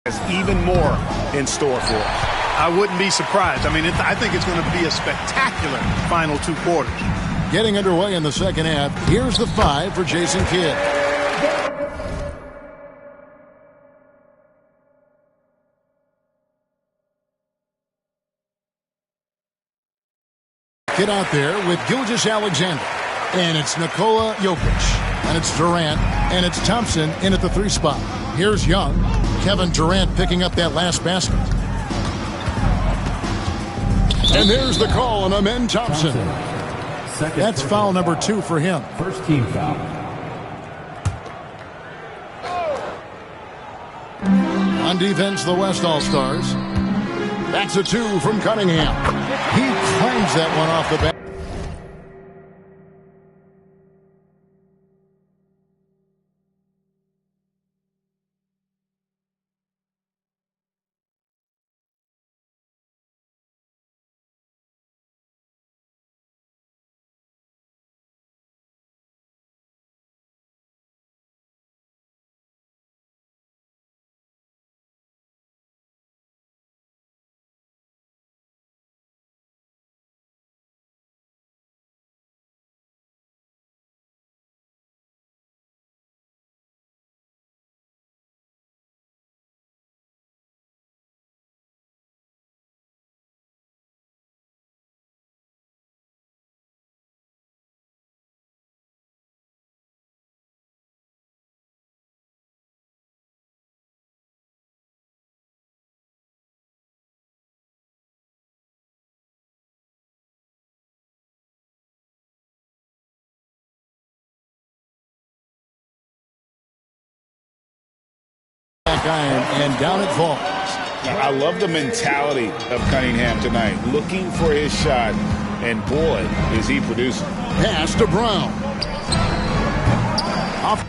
has even more in store for us. I wouldn't be surprised. I mean, I think it's going to be a spectacular final 2 quarters. Getting underway in the second half. Here's the 5 for Jason Kidd. Get out there with Gilgeous-Alexander. And it's Nikola Jokic. And it's Durant. And it's Thompson in at the 3 spot. Here's Young. Kevin Durant picking up that last basket. And there's the call on Amen Thompson. That's foul number 2 for him. First team foul. On defense, the West All-Stars. That's a 2 from Cunningham. He claims that one off the bat. Iron, and down it falls. I love the mentality of Cunningham tonight, looking for his shot, and boy, is he producing. Pass to Brown. Off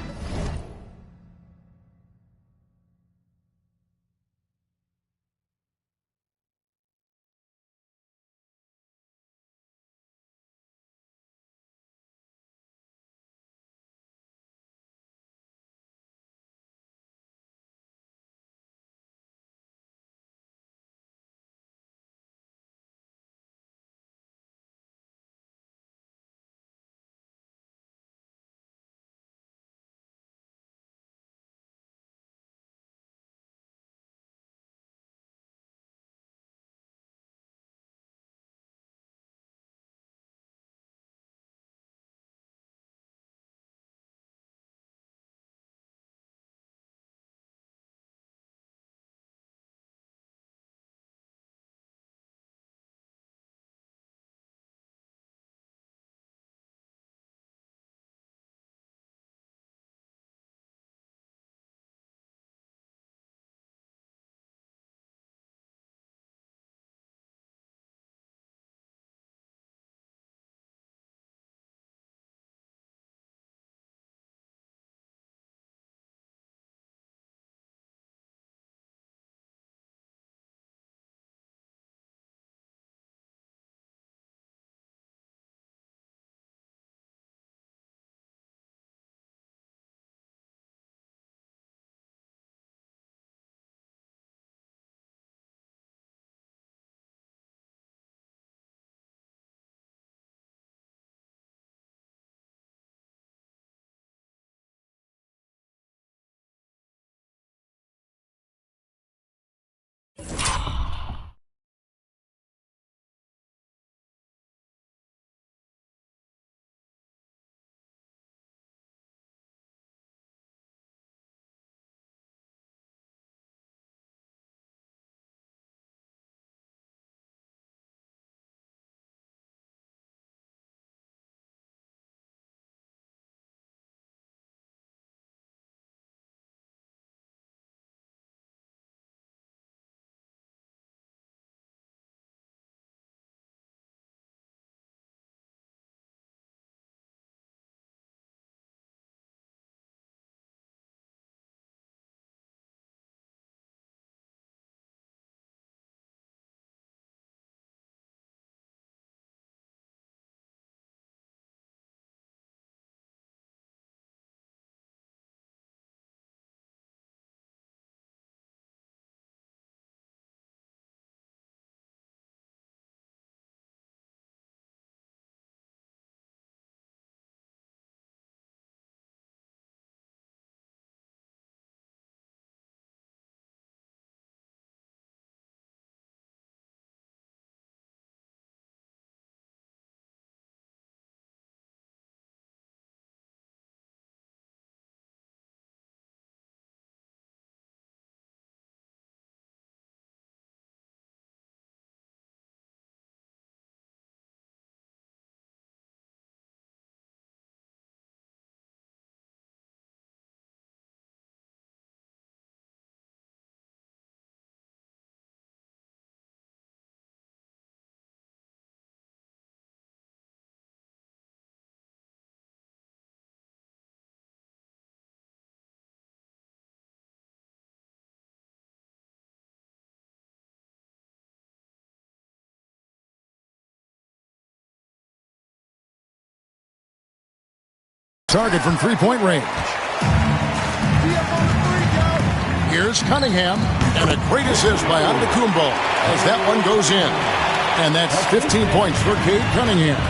target from three-point range. Here's Cunningham, and a great assist by Antetokounmpo as that one goes in. And that's 15 points for Cade Cunningham.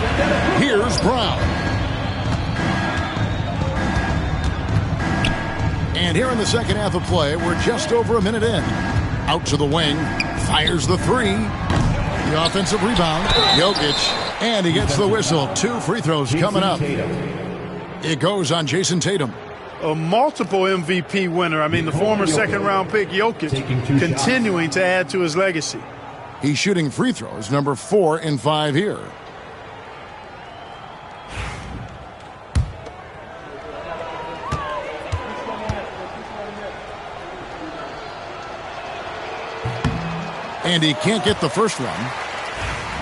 Here's Brown. And here in the second half of play, we're just over a minute in. Out to the wing, fires the three. The offensive rebound, Jokic, and he gets the whistle. 2 free throws coming up. It goes on Jason Tatum. A multiple MVP winner. I mean, the former second-round pick, Jokic, continuing to add to his legacy. He's shooting free throws, number 4 in 5 here. And he can't get the first one.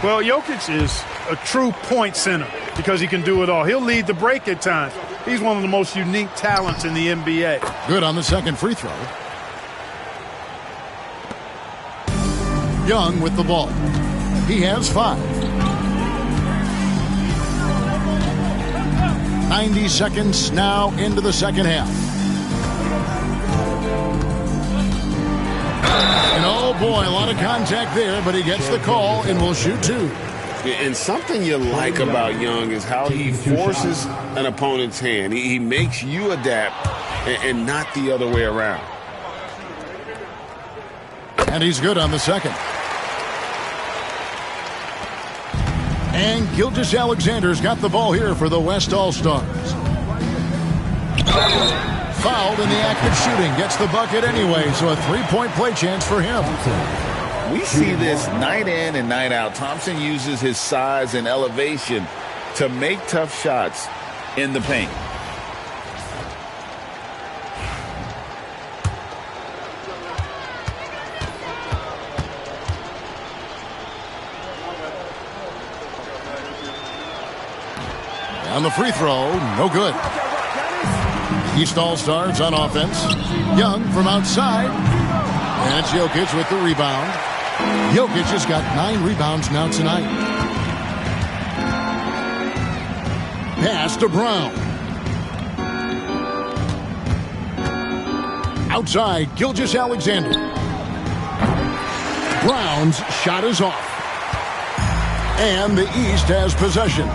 Well, Jokic is a true point center because he can do it all. He'll lead the break at times. He's one of the most unique talents in the NBA. Good on the second free throw. Young with the ball. He has 5. 90 seconds now into the second half. And oh boy, a lot of contact there, but he gets the call and will shoot 2. And something you like about Young is how he forces an opponent's hand. He makes you adapt and not the other way around. And he's good on the second. And Gilgeous-Alexander's got the ball here for the West All-Stars. Fouled in the act of shooting. Gets the bucket anyway, so a 3-point play chance for him. We see this night in and night out. Thompson uses his size and elevation to make tough shots in the paint. On the free throw, no good. East All-Stars on offense. Young from outside. And it's Jokic with the rebound. Jokic has got 9 rebounds now tonight. Pass to Brown. Outside, Gilgeous-Alexander. Brown's shot is off. And the East has possession.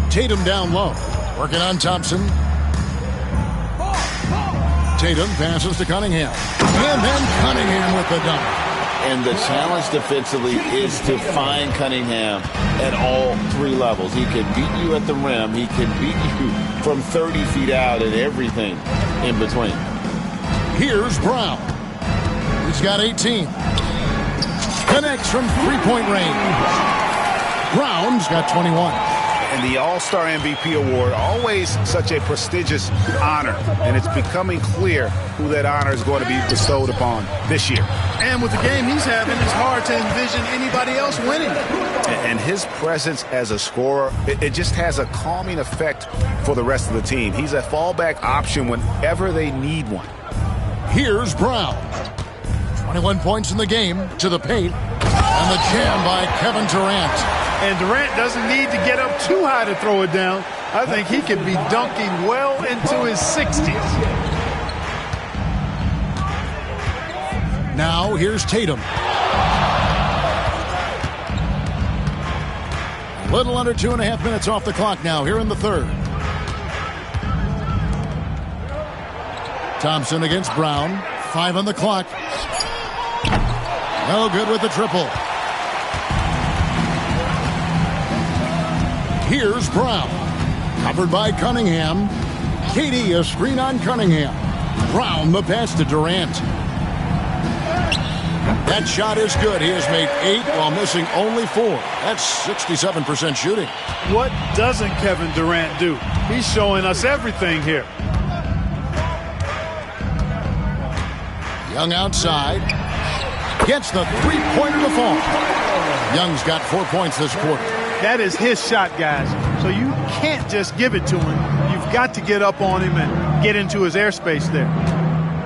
Tatum down low. Working on Thompson. Tatum passes to Cunningham. And then Cunningham with the dunk. And the challenge defensively is to find Cunningham at all 3 levels. He can beat you at the rim. He can beat you from 30 feet out and everything in between. Here's Brown. He's got 18. Connects from 3-point range. Brown's got 21. And the All-Star MVP award, always such a prestigious honor. And it's becoming clear who that honor is going to be bestowed upon this year. And with the game he's having, it's hard to envision anybody else winning. And his presence as a scorer, it just has a calming effect for the rest of the team. He's a fallback option whenever they need one. Here's Brown. 21 points in the game to the paint. And the jam by Kevin Durant. And Durant doesn't need to get up too high to throw it down. I think he could be dunking well into his 60s. Now here's Tatum. A little under 2.5 minutes off the clock now here in the third. Thompson against Brown. 5 on the clock. No good with the triple. Here's Brown. Covered by Cunningham. KD a screen on Cunningham. Brown the pass to Durant. That shot is good. He has made 8 while missing only 4. That's 67% shooting. What doesn't Kevin Durant do? He's showing us everything here. Young outside. Gets the 3-pointer to fall. Young's got 4 points this quarter. That is his shot, guys. So you can't just give it to him. You've got to get up on him and get into his airspace there.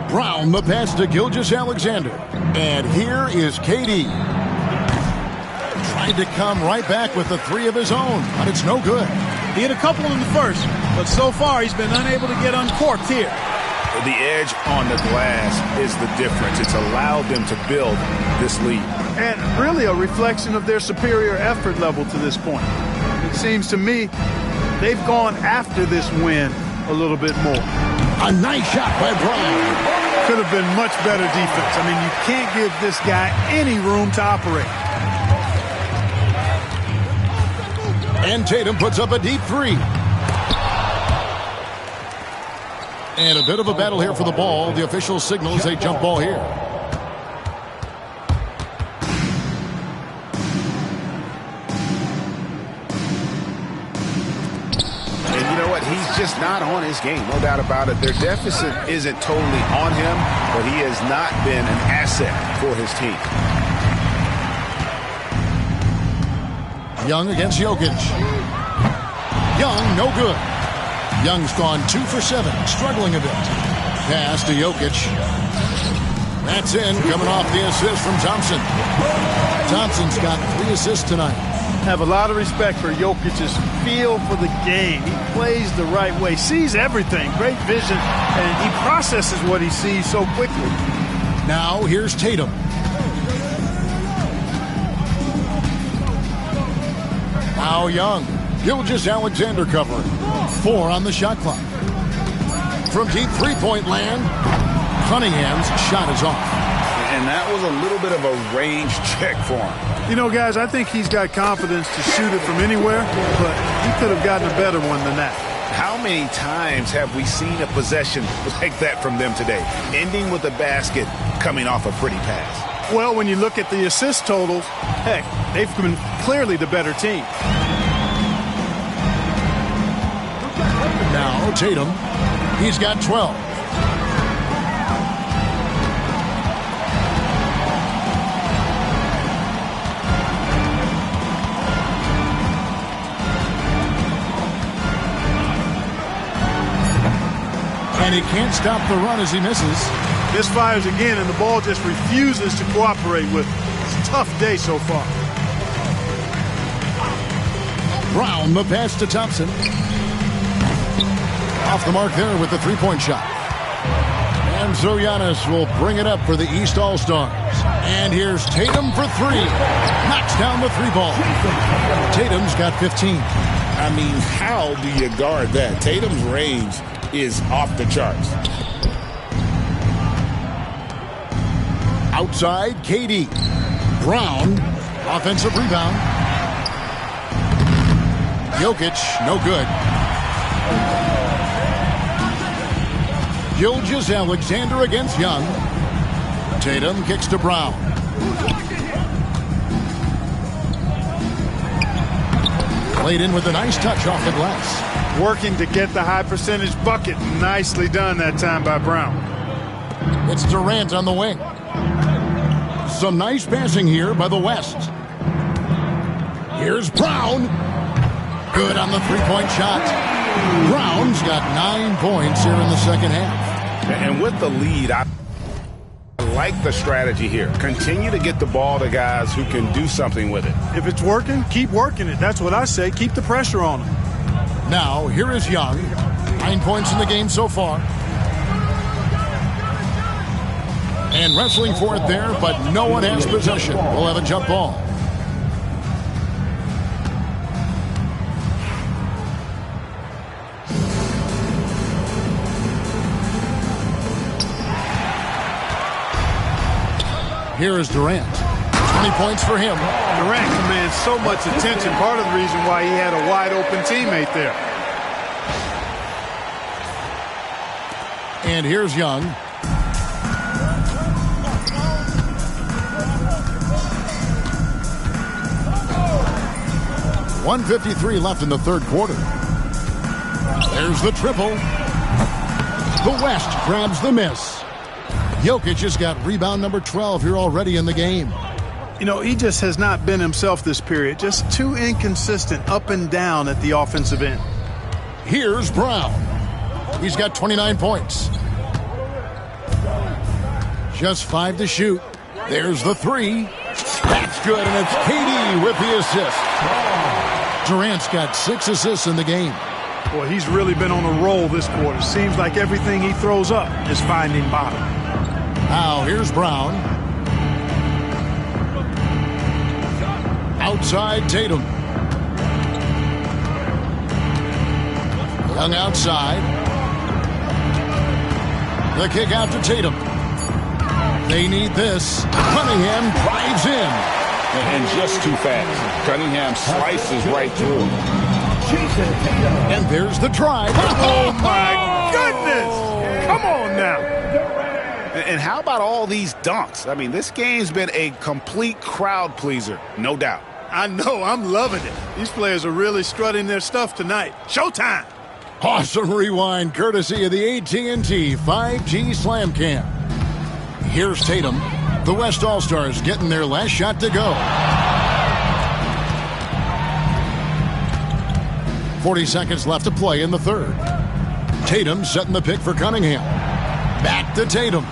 Brown the pass to Gilgeous-Alexander. And here is KD. tried to come right back with the three of his own, but it's no good. He hit a couple in the first, but so far he's been unable to get uncorked here. The edge on the glass is the difference. It's allowed them to build this lead. And really a reflection of their superior effort level to this point. It seems to me they've gone after this win a little bit more. A nice shot by Brown. Could have been much better defense. I mean, you can't give this guy any room to operate. And Tatum puts up a deep three. And a bit of a battle here for the ball. The official signals a jump ball here. He's just not on his game, no doubt about it. Their deficit isn't totally on him, but he has not been an asset for his team. Young against Jokic. Young, no good. Young's gone 2 for 7, struggling a bit. Pass to Jokic. That's in, coming off the assist from Thompson. Thompson's got 3 assists tonight. Have a lot of respect for Jokic's feel for the game. He plays the right way, sees everything, great vision, and he processes what he sees so quickly. Now here's Tatum. Now Young. Gilgeous-Alexander covering. 4 on the shot clock. From deep three-point land, Cunningham's shot is off. And that was a little bit of a range check for him. You know, guys, I think he's got confidence to shoot it from anywhere, but he could have gotten a better one than that. How many times have we seen a possession like that from them today, ending with a basket coming off a pretty pass? Well, when you look at the assist totals, heck, they've been clearly the better team. Now Tatum, he's got 12. And he can't stop the run as he misses. Misfires again, and the ball just refuses to cooperate with him. It's a tough day so far. Brown, the pass to Thompson. Off the mark there with the three-point shot. And so Giannis will bring it up for the East All-Stars. And here's Tatum for 3. Knocks down the 3-ball. Tatum's got 15. I mean, how do you guard that? Tatum's range is off the charts. Outside, KD. Brown, offensive rebound. Jokic, no good. Gilgeous-Alexander against Young. Tatum kicks to Brown. Played in with a nice touch off the glass. Working to get the high percentage bucket. Nicely done that time by Brown. It's Durant on the wing. Some nice passing here by the West. Here's Brown. Good on the three-point shot. Brown's got 9 points here in the second half. And with the lead, I like the strategy here. Continue to get the ball to guys who can do something with it. If it's working, keep working it. That's what I say. Keep the pressure on them. Now, here is Young. 9 points in the game so far. And wrestling for it there, but no one has possession. We'll have a jump ball. Here is Durant. 20 points for him. Durant commands so much attention. Part of the reason why he had a wide open teammate there. And here's Young. .153 left in the third quarter. There's the triple. The West grabs the miss. Jokic has got rebound number 12 here already in the game. You know, he just has not been himself this period. Just too inconsistent up and down at the offensive end. Here's Brown. He's got 29 points. Just 5 to shoot. There's the 3. That's good, and it's KD with the assist. Durant's got 6 assists in the game. Boy, he's really been on a roll this quarter. Seems like everything he throws up is finding bottom. Now here's Brown. Outside Tatum. Young outside. The kick out to Tatum. They need this. Cunningham drives in. And just too fast. Cunningham slices right through. And there's the drive. Oh, my goodness. Come on now. And how about all these dunks? I mean, this game's been a complete crowd pleaser, no doubt. I know. I'm loving it. These players are really strutting their stuff tonight. Showtime. Awesome rewind courtesy of the AT&T 5G Slam Cam. Here's Tatum. The West All-Stars getting their last shot to go. 40 seconds left to play in the third. Tatum setting the pick for Cunningham. Back to Tatum.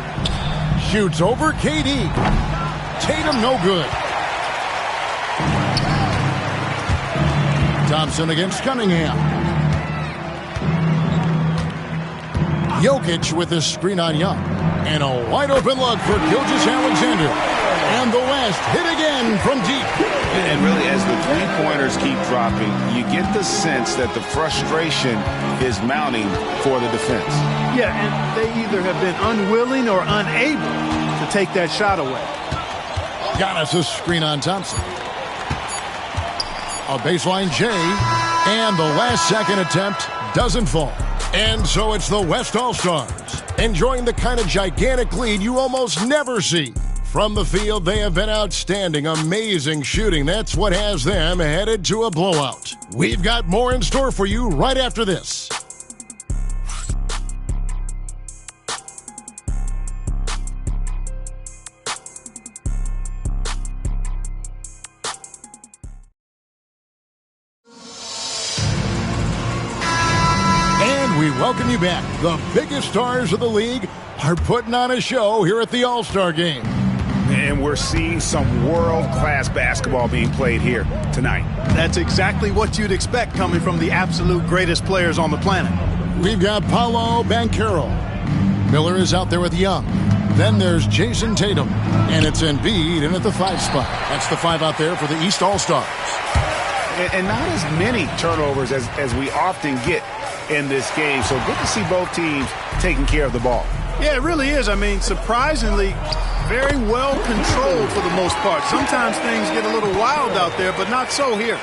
Shoots over KD. Tatum no good. Thompson against Cunningham. Jokic with his screen on Young. And a wide open look for Gilgeous-Alexander. And the West hit again from deep. And really, as the three-pointers keep dropping, you get the sense that the frustration is mounting for the defense. Yeah, and they either have been unwilling or unable to take that shot away. Giannis' screen on Thompson. A baseline J. And the last second attempt doesn't fall. And so it's the West All-Stars enjoying the kind of gigantic lead you almost never see. From the field, they have been outstanding, amazing shooting. That's what has them headed to a blowout. We've got more in store for you right after this. We welcome you back. The biggest stars of the league are putting on a show here at the All-Star Game. And we're seeing some world-class basketball being played here tonight. That's exactly what you'd expect coming from the absolute greatest players on the planet. We've got Paolo Banchero. Miller is out there with Young. Then there's Jason Tatum. And it's Embiid in at the 5 spot. That's the 5 out there for the East All-Stars. And not as many turnovers as we often get in this game. So good to see both teams taking care of the ball. Yeah, it really is. I mean, surprisingly, very well controlled for the most part. Sometimes things get a little wild out there, but not so here.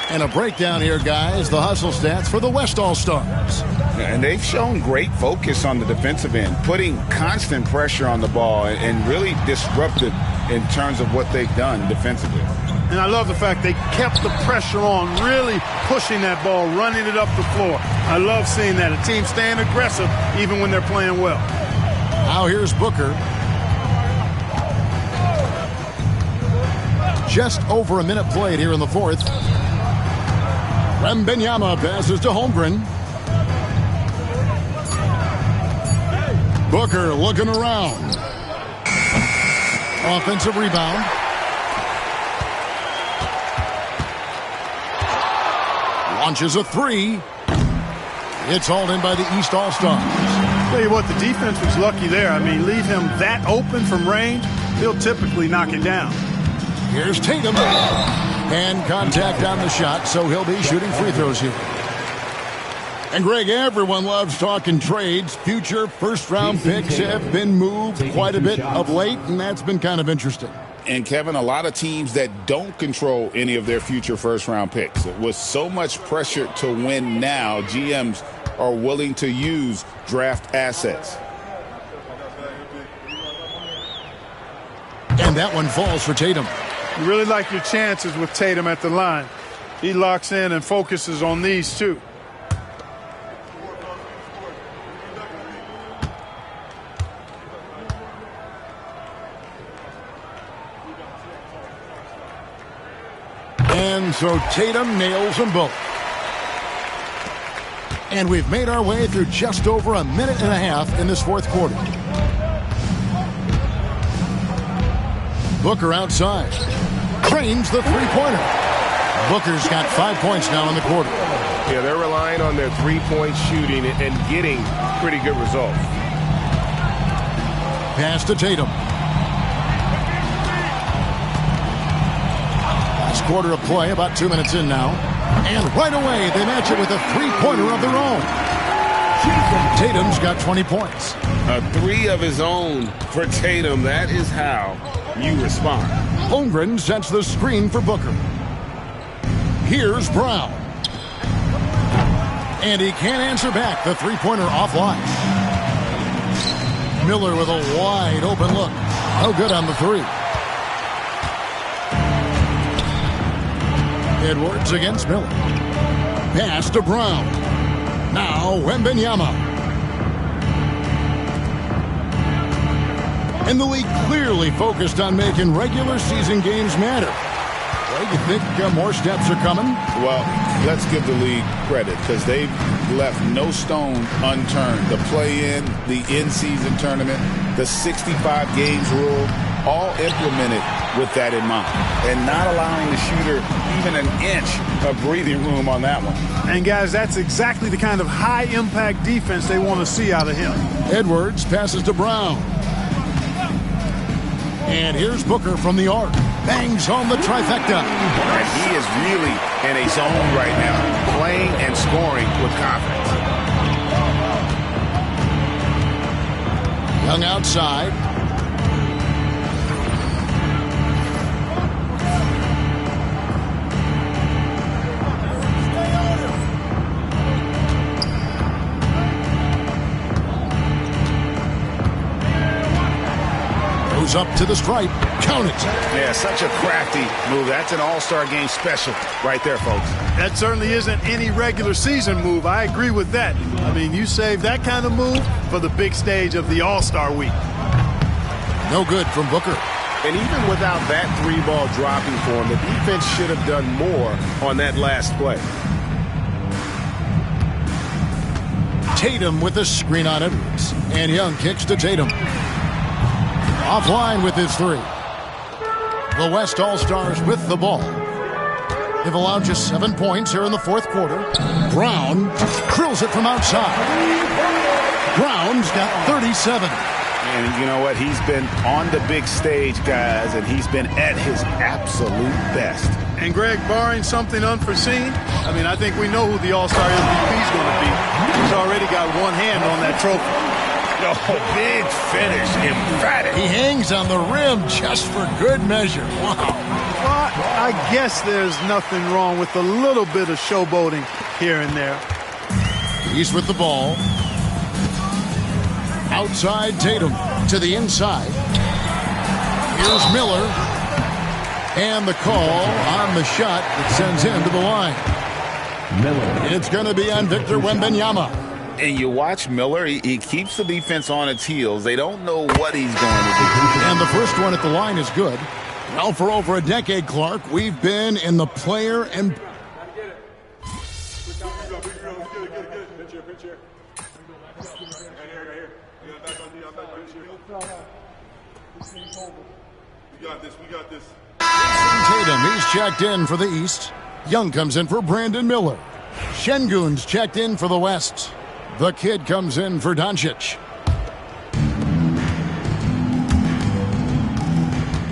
And a breakdown here, guys. The hustle stats for the West All-Stars. And they've shown great focus on the defensive end, putting constant pressure on the ball and really disruptive in terms of what they've done defensively. And I love the fact they kept the pressure on, really pushing that ball, running it up the floor. I love seeing that. A team staying aggressive even when they're playing well. Now here's Booker. Just over a minute played here in the fourth. Wembanyama passes to Holmgren. Booker looking around. Offensive rebound. Launches a 3. It's hauled in by the East All-Stars. Tell you what, the defense was lucky there. I mean, leave him that open from range, he'll typically knock it down. Here's Tatum. And contact on the shot, so he'll be shooting free throws here. And, Greg, everyone loves talking trades. Future first-round picks have been moved quite a bit of late, and that's been kind of interesting. And, Kevin, a lot of teams that don't control any of their future first-round picks. With so much pressure to win now, GMs are willing to use draft assets. And that one falls for Tatum. You really like your chances with Tatum at the line. He locks in and focuses on these two. And so Tatum nails them both. And we've made our way through just over a minute and a half in this fourth quarter. Booker outside. Drains the three-pointer. Booker's got 5 points now in the quarter. Yeah, they're relying on their three-point shooting and getting pretty good results. Pass to Tatum. Last quarter of play, about 2 minutes in now. And right away, they match it with a three-pointer of their own. Tatum's got 20 points. A three of his own for Tatum. That is how you respond. Holmgren sets the screen for Booker. Here's Brown. And he can't answer back. The three-pointer offline. Miller with a wide open look. No good on the three. Edwards against Miller. Pass to Brown. Now Wembanyama. And the league clearly focused on making regular season games matter. Well, you think more steps are coming? Well, let's give the league credit because they've left no stone unturned. The play-in, the in-season tournament, the 65 games rule, all implemented with that in mind. And not allowing the shooter even an inch of breathing room on that one. And, guys, that's exactly the kind of high-impact defense they want to see out of him. Edwards passes to Brown. And here's Booker from the arc. Bangs home the trifecta. And he is really in a zone right now, playing and scoring with confidence. Young outside. Goes up to the stripe. Count it. Yeah, such a crafty move. That's an all-star game special right there, folks. That certainly isn't any regular season move. I agree with that. I mean, you save that kind of move for the big stage of the All-Star week. No good from Booker. And even without that three-ball dropping for him, the defense should have done more on that last play. Tatum with the screen on Edwards. And Young kicks to Tatum. Offline with his three. The West All-Stars with the ball. They've allowed just 7 points here in the fourth quarter. Brown drills it from outside. Brown's got 37. And you know what? He's been on the big stage, guys, and he's been at his absolute best. And, Greg, barring something unforeseen, I mean, I think we know who the All-Star MVP is going to be. He's already got one hand on that trophy. Oh, big finish, emphatic. He hangs on the rim just for good measure. Wow. Well, I guess there's nothing wrong with a little bit of showboating here and there. He's with the ball. Outside Tatum to the inside. Here's Miller. And the call on the shot that sends him to the line. Miller. It's going to be on Victor Wembanyama. And you watch Miller, he keeps the defense on its heels. They don't know what he's going to do. And the first one at the line is good. Well, for over a decade, Clark, we've been in the player and... We got this. Tatum, he's checked in for the East. Young comes in for Brandon Miller. Şengün's checked in for the West. The kid comes in for Doncic.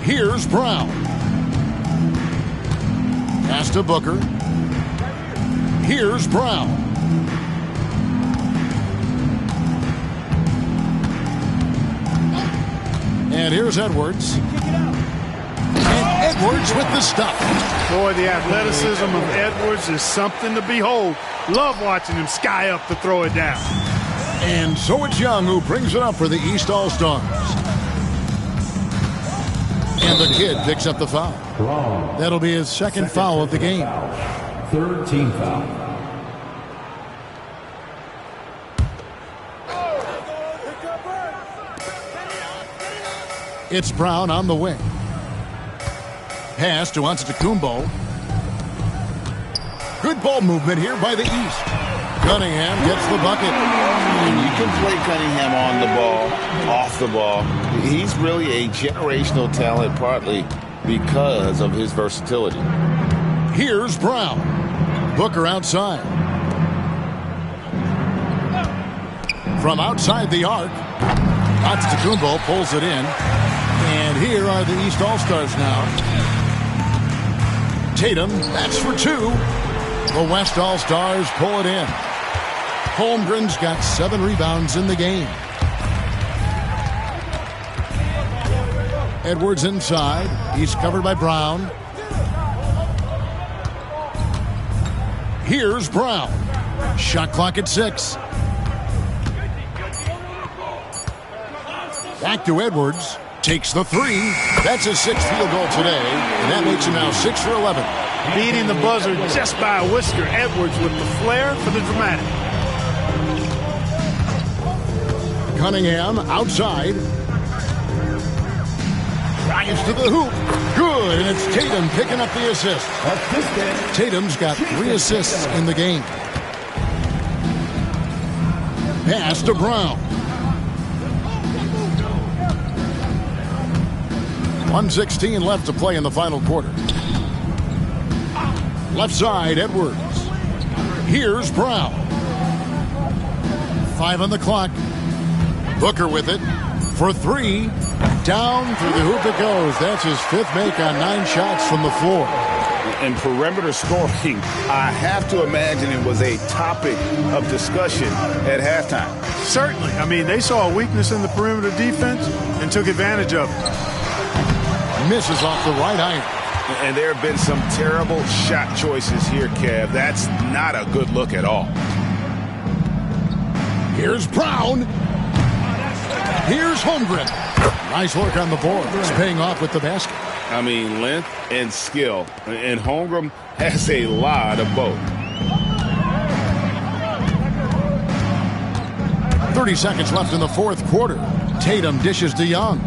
Here's Brown. Pass to Booker. Here's Brown. And here's Edwards. And Edwards with the stop. Boy, the athleticism of Edwards is something to behold. Love watching him sky up to throw it down. And so it's Young who brings it up for the East All-Stars. And the kid picks up the foul. That'll be his second foul of the game. Third team foul. It's Brown on the wing. Pass to Antetokounmpo. Good ball movement here by the East. Cunningham gets the bucket. And you can play Cunningham on the ball, off the ball. He's really a generational talent, partly because of his versatility. Here's Brown. Booker outside. From outside the arc, Antetokounmpo pulls it in. And here are the East All-Stars now. Tatum, that's for two. The West All-Stars pull it in. Holmgren's got 7 rebounds in the game. Edwards inside. He's covered by Brown. Here's Brown. Shot clock at 6. Back to Edwards. Takes the 3. That's his 6th field goal today. And that makes him now 6 for 11. Beating the buzzer just by a whisker. Edwards with the flair for the dramatic. Cunningham outside. Drives to the hoop. Good, and it's Tatum picking up the assist. Tatum's got 3 assists in the game. Pass to Brown. 1:16 left to play in the final quarter. Left side, Edwards. Here's Brown. 5 on the clock. Booker with it for 3. Down through the hoop it goes. That's his 5th make on 9 shots from the floor. And perimeter scoring, I have to imagine it was a topic of discussion at halftime. Certainly. I mean, they saw a weakness in the perimeter defense and took advantage of it. Misses off the right iron. And there have been some terrible shot choices here, Kev. That's not a good look at all. Here's Brown. Here's Holmgren. Nice work on the board. It's paying off with the basket. I mean, length and skill. And Holmgren has a lot of both. 30 seconds left in the 4th quarter. Tatum dishes to Young.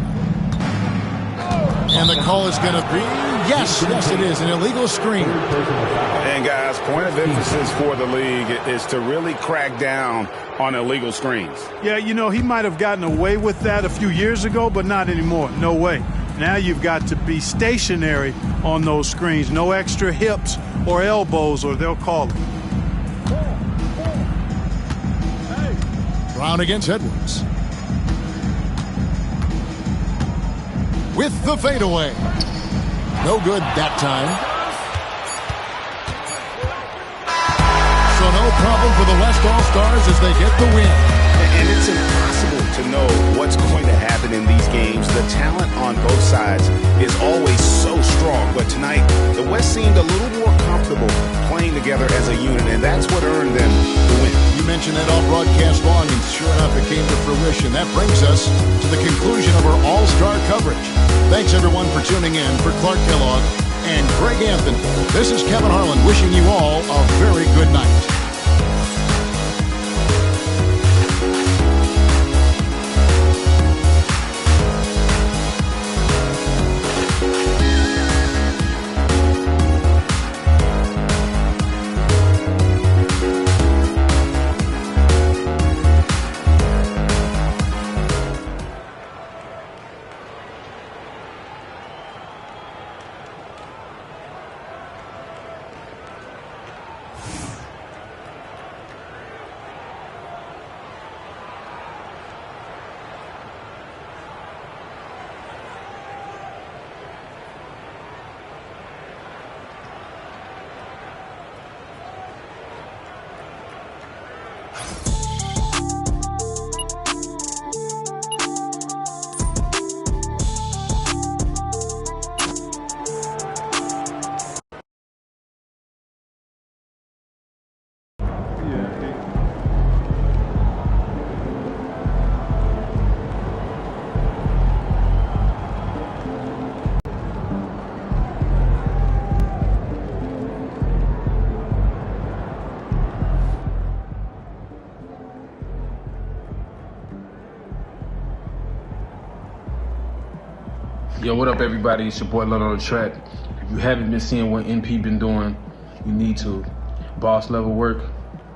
And the call is going to be, yes, it is, an illegal screen. And guys, point of emphasis for the league is to really crack down on illegal screens. Yeah, you know, he might have gotten away with that a few years ago, but not anymore. No way. Now you've got to be stationary on those screens. No extra hips or elbows, or they'll call it. Brown against Edwards. With the fadeaway. No good that time. So no problem for the West All-Stars as they get the win. And it's impossible to know what's going to happen in these games. The talent on both sides is always so strong. But tonight, the West seemed a little more comfortable playing together as a unit, and that's what earned them the win. You mentioned that all broadcast long, and sure enough, it came to fruition. That brings us to the conclusion of our All-Star coverage. Thanks, everyone, for tuning in. For Clark Kellogg and Greg Anthony, this is Kevin Harlan wishing you all a very good night. Yo, what up, everybody? It's your boy Lund on the track. If you haven't been seeing what MP been doing, you need to. Boss level work,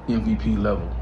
MVP level.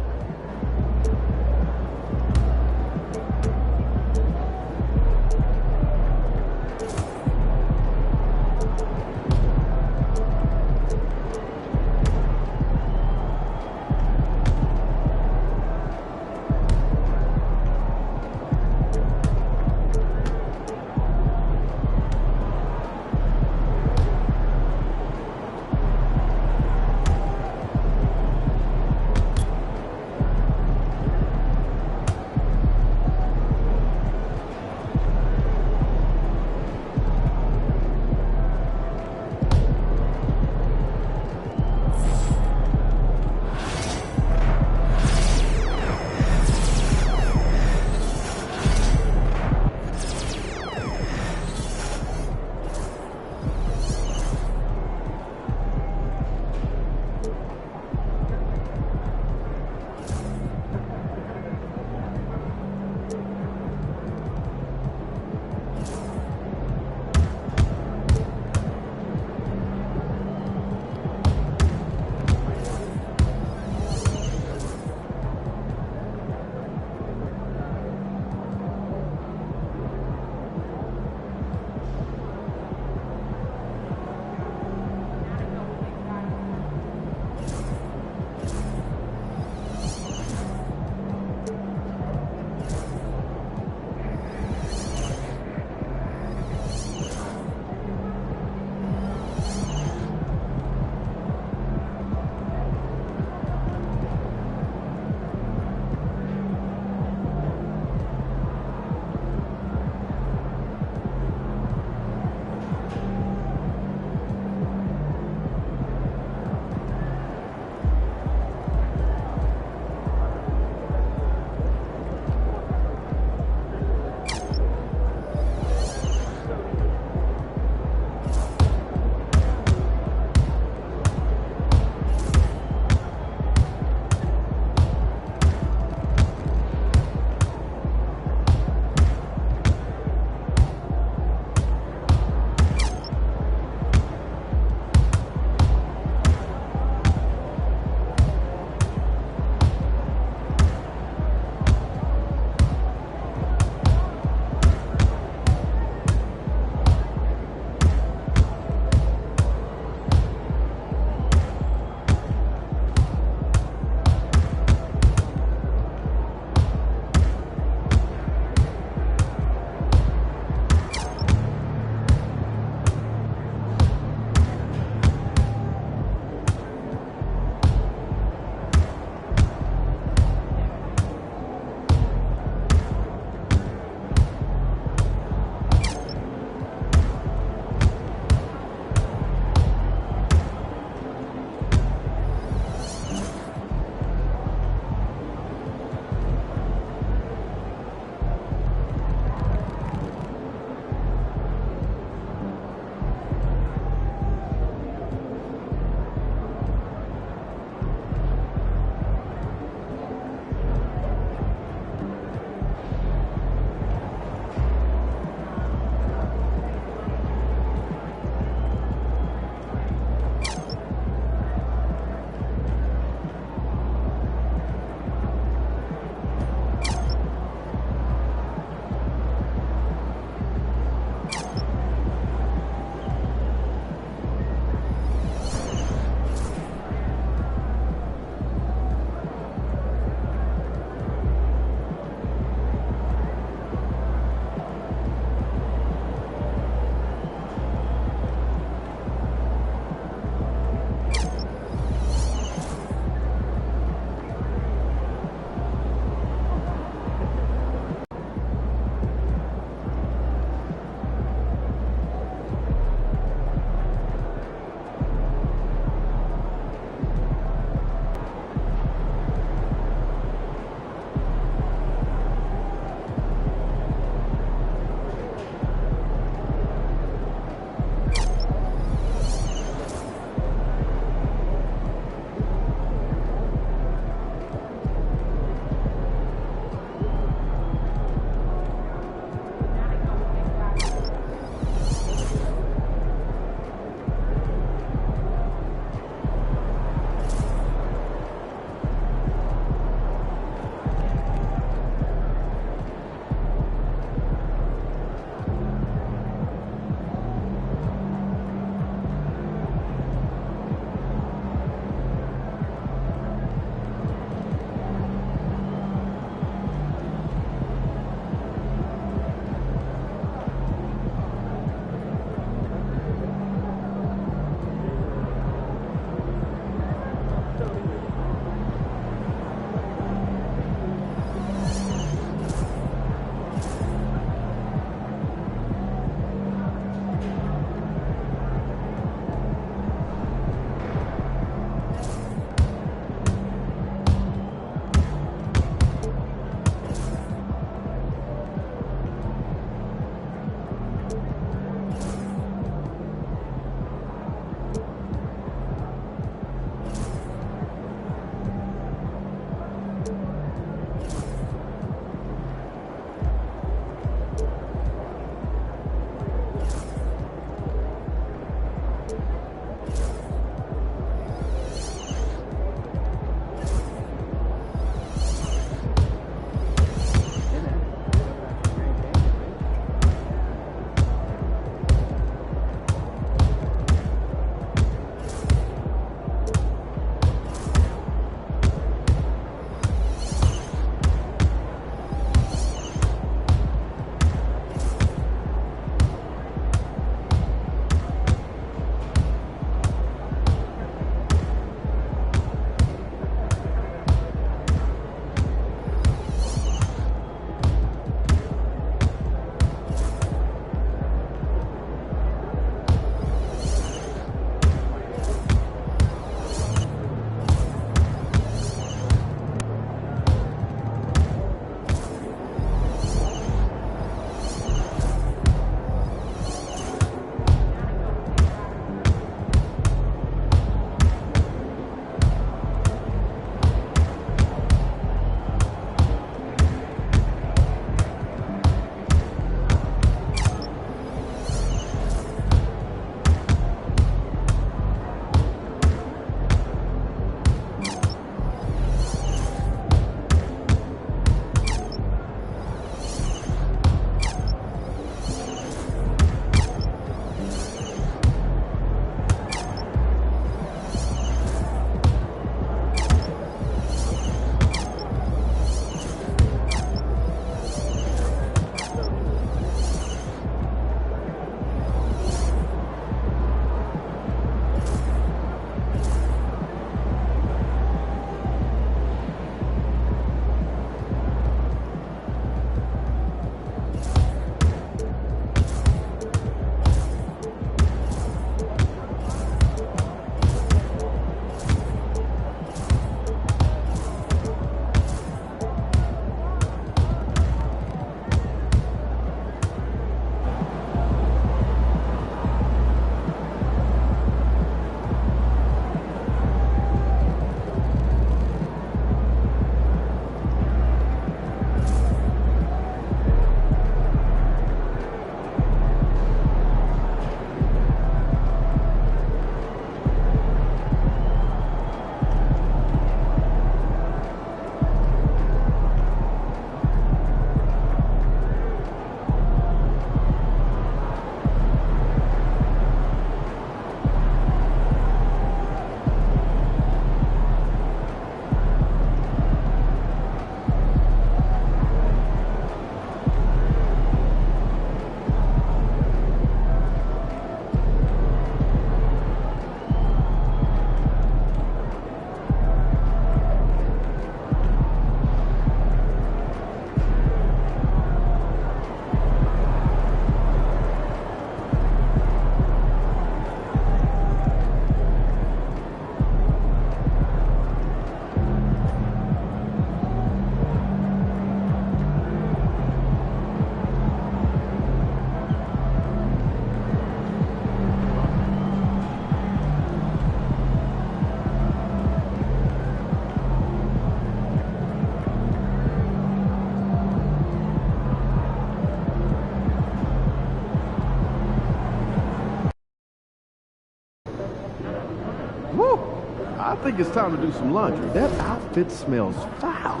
I think it's time to do some laundry. That outfit smells foul.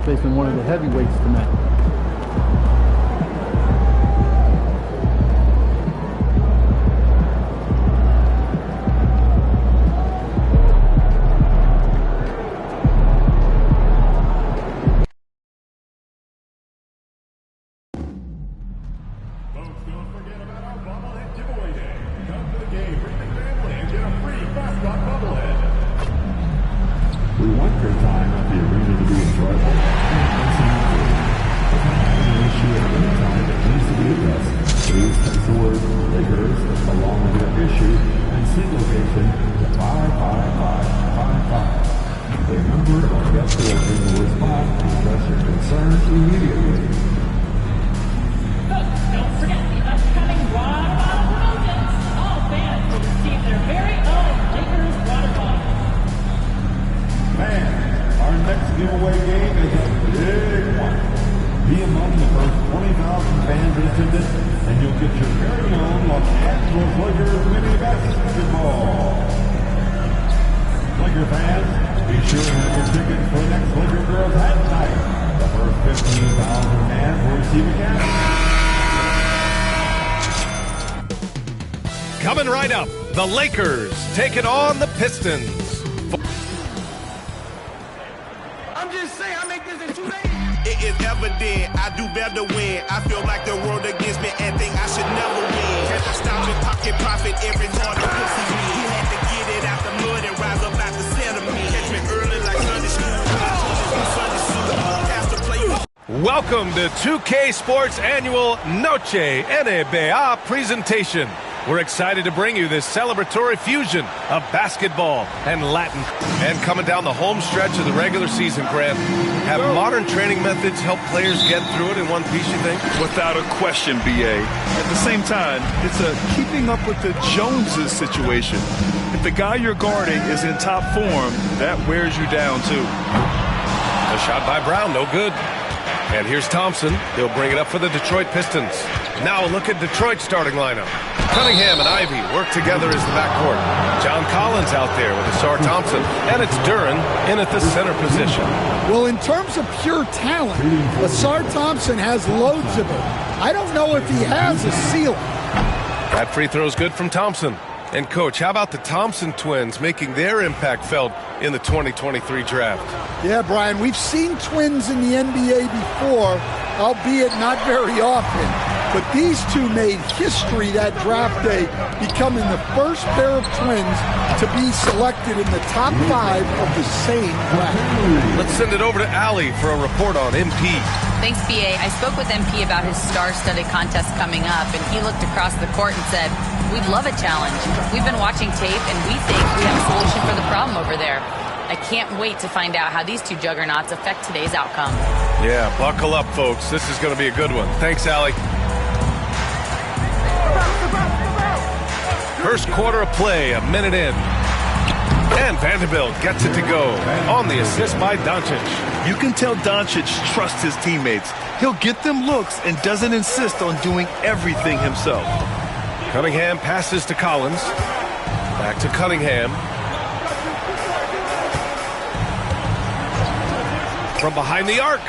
Facing one of the heavyweights tonight. Coming right up, the Lakers taking on the Pistons. I'm just saying, I make this in 2 days. It is evident I do better when I feel like the world against me and think I should never win. Catch a nostalgia, pocket profit every morning. Pussy me. He had to get it out the mud and rise up out the sentiment. Catch me early like Sunday school. Welcome to 2K Sports Annual Noche NBA presentation. We're excited to bring you this celebratory fusion of basketball and Latin. And coming down the home stretch of the regular season, Grant, have modern training methods help players get through it in one piece, you think? Without a question, BA. At the same time, it's a keeping up with the Joneses situation. If the guy you're guarding is in top form, that wears you down too. A shot by Brown, no good. And here's Thompson. He'll bring it up for the Detroit Pistons. Now look at Detroit's starting lineup. Cunningham and Ivy work together as the backcourt. John Collins out there with Ausar Thompson. And it's Duren in at the center position. Well, in terms of pure talent, Ausar Thompson has loads of it. I don't know if he has a ceiling. That free throw's good from Thompson. And, Coach, how about the Thompson twins making their impact felt in the 2023 draft? Yeah, Brian, we've seen twins in the NBA before, albeit not very often. But these two made history that draft day, becoming the first pair of twins to be selected in the top 5 of the same draft. Let's send it over to Allie for a report on MP. Thanks, BA. I spoke with MP about his star-studded contest coming up, and he looked across the court and said, "We'd love a challenge. We've been watching tape, and we think we have a solution for the problem over there." I can't wait to find out how these two juggernauts affect today's outcome. Yeah, buckle up, folks. This is going to be a good one. Thanks, Allie. First quarter of play, a minute in. And Vanderbilt gets it to go on the assist by Doncic. You can tell Doncic trusts his teammates. He'll get them looks and doesn't insist on doing everything himself. Cunningham passes to Collins. Back to Cunningham. From behind the arc.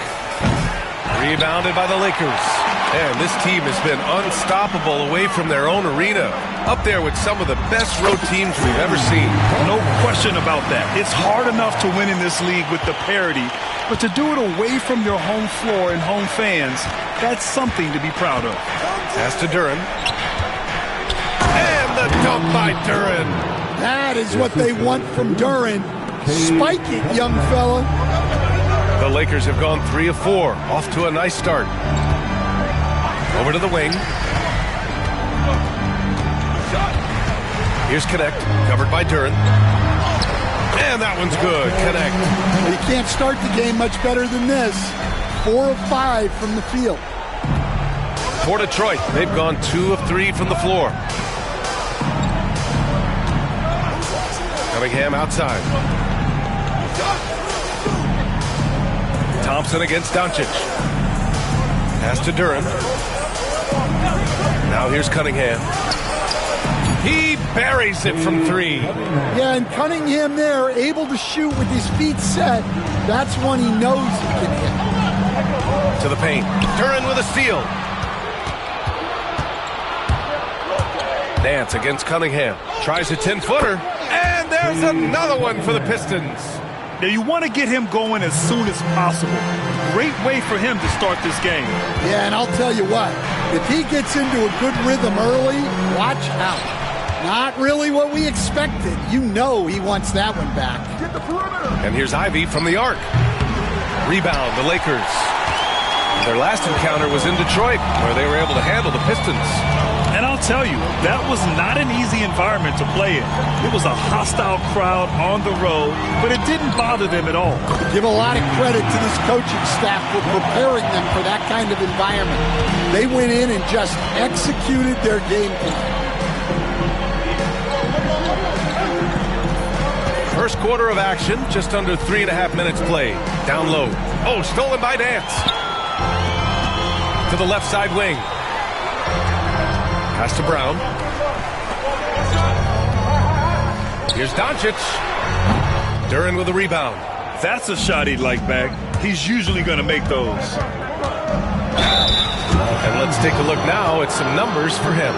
Rebounded by the Lakers. And this team has been unstoppable away from their own arena. Up there with some of the best road teams we've ever seen. No question about that. It's hard enough to win in this league with the parity, but to do it away from your home floor and home fans, that's something to be proud of. Pass to Duren. And the dunk by Duren. That is what they want from Duren. Spike it, young fella. The Lakers have gone 3 of 4. Off to a nice start. Over to the wing. Here's Connect, covered by Duren. And that one's good. Connect. You can't start the game much better than this. 4 of 5 from the field. For Detroit, they've gone 2 of 3 from the floor. Cunningham outside. Thompson against Doncic. Pass to Duren. Now here's Cunningham. He buries it from 3. Yeah, and Cunningham there, able to shoot with his feet set. That's one he knows he can hit. To the paint. Duren with a steal. Nance against Cunningham. Tries a 10-footer. And there's another one for the Pistons. Now you want to get him going as soon as possible. Great way for him to start this game. Yeah, and I'll tell you what, if he gets into a good rhythm early, watch out. Not really what we expected. You know he wants that one back. And here's Ivy from the arc. Rebound, the Lakers. Their last encounter was in Detroit, where they were able to handle the Pistons. And I'll tell you, that was not an easy environment to play in. It was a hostile crowd on the road, but it didn't bother them at all. Give a lot of credit to this coaching staff for preparing them for that kind of environment. They went in and just executed their game plan. First quarter of action, just under 3.5 minutes played. Down low. Oh, stolen by Nance. To the left side wing. Pass to Brown. Here's Doncic. Duren with a rebound. That's a shot he'd like back. He's usually going to make those. And let's take a look now at some numbers for him.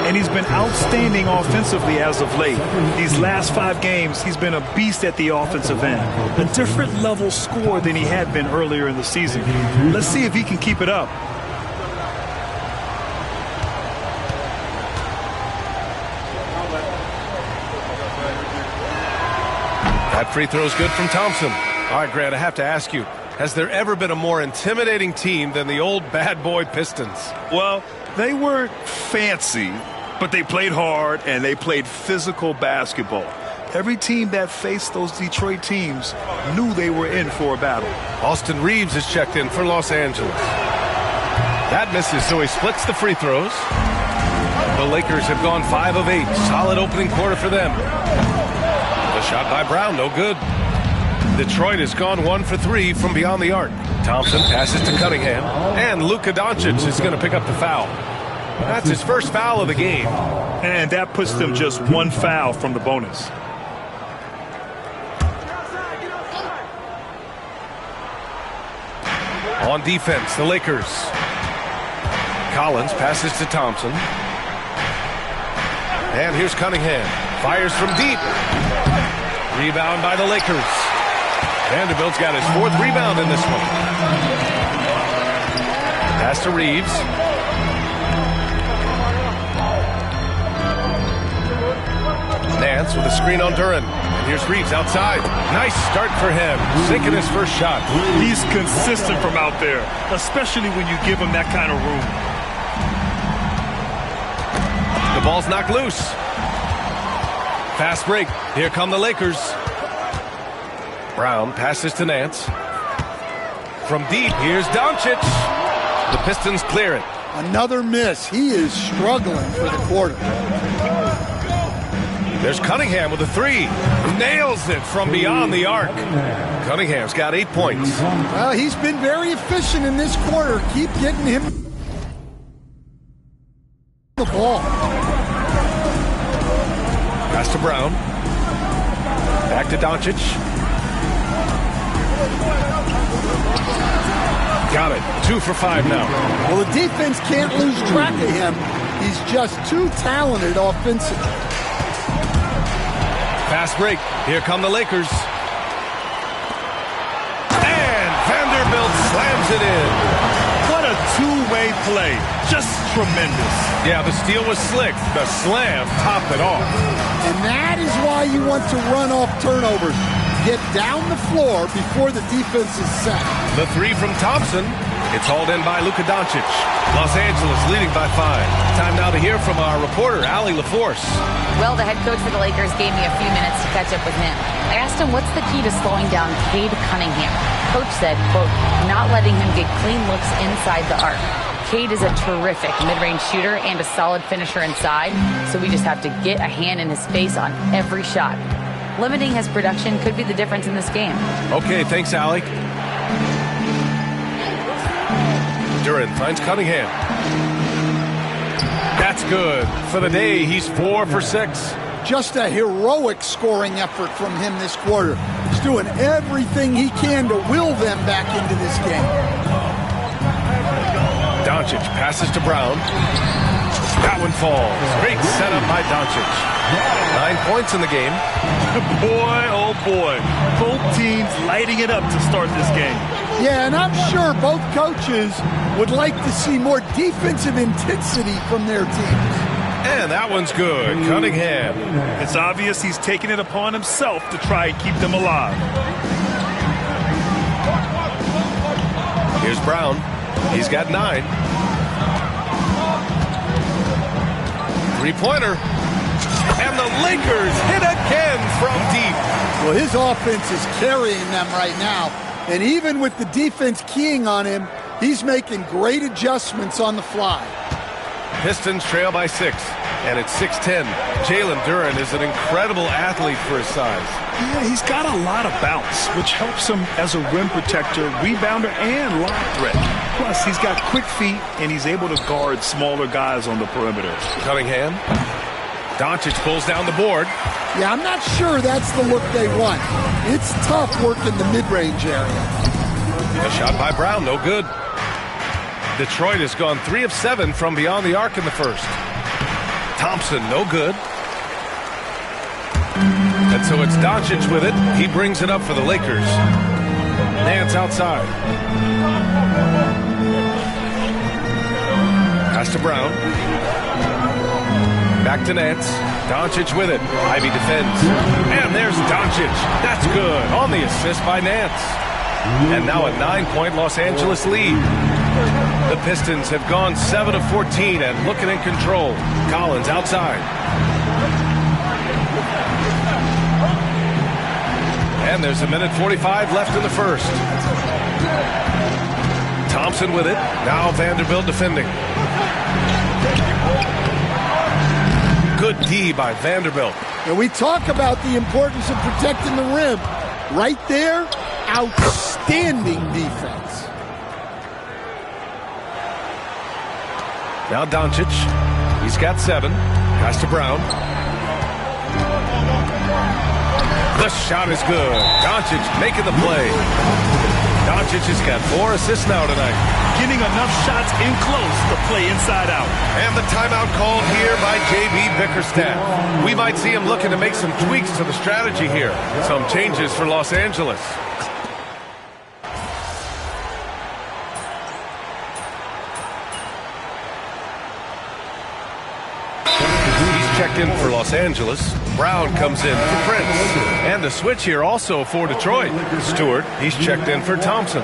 And he's been outstanding offensively as of late. These last 5 games, he's been a beast at the offensive end. A different level score than he had been earlier in the season. Let's see if he can keep it up. That free throw is good from Thompson. All right, Grant, I have to ask you, has there ever been a more intimidating team than the old bad boy Pistons? Well, they weren't fancy, but they played hard and they played physical basketball. Every team that faced those Detroit teams knew they were in for a battle. Austin Reeves is checked in for Los Angeles. That misses, so he splits the free throws. The Lakers have gone 5 of 8. Solid opening quarter for them. The shot by Brown, no good. Detroit has gone 1 for 3 from beyond the arc. Thompson passes to Cunningham, and Luka Doncic is going to pick up the foul. That's his first foul of the game. And that puts them just 1 foul from the bonus. On defense, the Lakers. Collins passes to Thompson. And here's Cunningham. Fires from deep. Rebound by the Lakers. Vanderbilt's got his 4th rebound in this one. Pass to Reeves. Nance with a screen on Duren. And here's Reeves outside. Nice start for him. Sinking his first shot. He's consistent from out there, especially when you give him that kind of room. The ball's knocked loose. Fast break. Here come the Lakers. Brown passes to Nance. From deep, here's Doncic. The Pistons clear it. Another miss. He is struggling for the quarter. There's Cunningham with a 3. Nails it from beyond the arc. Cunningham's got 8 points. Well, he's been very efficient in this quarter. Keep getting him the ball. Pass to Brown. Back to Doncic. Got it. 2 for 5 now. Well, the defense can't lose track of him. He's just too talented offensively. Fast break. Here come the Lakers. And Vanderbilt slams it in. What a two-way play. Just tremendous. Yeah, the steal was slick. The slam topped it off. And that is why you want to run off turnovers. Get down the floor before the defense is set. The 3 from Thompson. It's hauled in by Luka Doncic. Los Angeles leading by 5. Time now to hear from our reporter, Allie LaForce. Well, the head coach for the Lakers gave me a few minutes to catch up with him. I asked him what's the key to slowing down Cade Cunningham. Coach said, quote, not letting him get clean looks inside the arc. Cade is a terrific mid-range shooter and a solid finisher inside, so we just have to get a hand in his face on every shot. Limiting his production could be the difference in this game. Okay, thanks, Allie. Duren finds Cunningham. That's good. For the day, he's 4 for 6. Just a heroic scoring effort from him this quarter. He's doing everything he can to will them back into this game. Doncic passes to Brown. That one falls. Great setup by Doncic. 9 points in the game. Boy, oh boy. Both teams lighting it up to start this game. Yeah, and I'm sure both coaches would like to see more defensive intensity from their teams. And that one's good. Cunningham. It's obvious he's taking it upon himself to try and keep them alive. Here's Brown. He's got 9. Three-pointer. And the Lakers hit again from deep. Well, his offense is carrying them right now. And even with the defense keying on him, he's making great adjustments on the fly. Pistons trail by 6. And it's 6-10. Jalen Duren is an incredible athlete for his size. Yeah, he's got a lot of bounce, which helps him as a rim protector, rebounder, and lob threat. Plus, he's got quick feet, and he's able to guard smaller guys on the perimeter. Cunningham. Doncic pulls down the board. Yeah, I'm not sure that's the look they want. It's tough working the mid-range area. A shot by Brown, no good. Detroit has gone 3 of 7 from beyond the arc in the first. Thompson, no good. And so it's Doncic with it. He brings it up for the Lakers. Nance outside. Pass to Brown. Back to Nance. Doncic with it. Ivy defends. And there's Doncic. That's good. On the assist by Nance. And now a 9-point Los Angeles lead. The Pistons have gone 7 of 14 and looking in control. Collins outside. And there's a minute 45 left in the first. Thompson with it. Now Vanderbilt defending. Good D by Vanderbilt. And we talk about the importance of protecting the rim. Right there, outstanding defense. Now Doncic. He's got 7. Pass to Brown. The shot is good. Doncic making the play. Doncic has got 4 assists now tonight. Getting enough shots in close to play inside out. And the timeout called here by J.B. Bickerstaff. We might see him looking to make some tweaks to the strategy here. Some changes for Los Angeles. Checked in for Los Angeles. Brown comes in for Prince. And the switch here also for Detroit. Stewart, he's checked in for Thompson.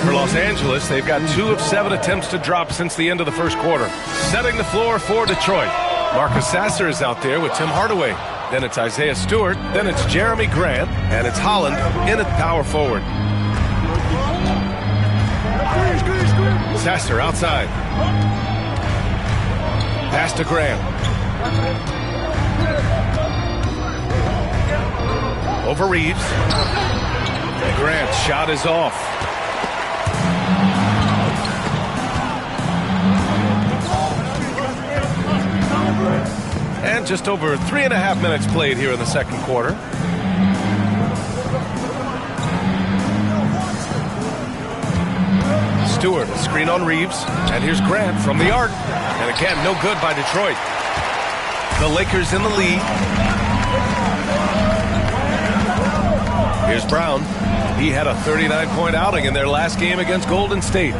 For Los Angeles, they've got 2 of 7 attempts to drop since the end of the first quarter. Setting the floor for Detroit. Marcus Sasser is out there with Tim Hardaway. Then it's Isaiah Stewart. Then it's Jeremy Grant. And it's Holland in at power forward. Sasser outside. Pass to Grant. Over Reeves. And Grant's shot is off. And just over 3.5 minutes played here in the second quarter. Stewart, a screen on Reeves. And here's Grant from the arc. And again, no good by Detroit. The Lakers in the lead. Here's Brown. He had a 39-point outing in their last game against Golden State.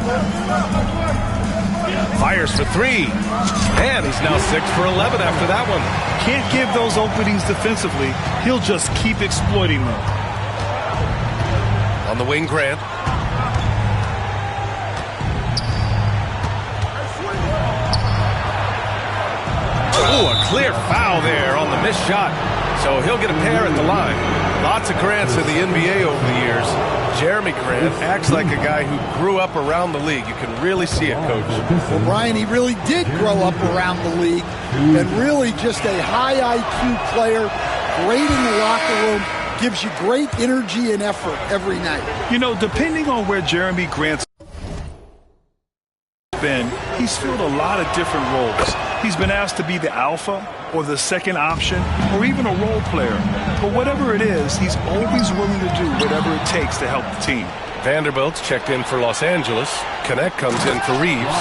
Fires for 3. And he's now 6 for 11 after that one. Can't give those openings defensively. He'll just keep exploiting them. On the wing, Grant. Ooh, a clear foul there on the missed shot. So he'll get a pair at the line. Lots of Grants in the NBA over the years. Jeremy Grant acts like a guy who grew up around the league. You can really see it, Coach. Well, Brian, he really did grow up around the league and really just a high IQ player, great in the locker room, gives you great energy and effort every night. You know, depending on where Jeremy Grant's been, he's filled a lot of different roles. He's been asked to be the alpha or the second option or even a role player. But whatever it is, he's always willing to do whatever it takes to help the team. Vanderbilt's checked in for Los Angeles. Connect comes in for Reeves.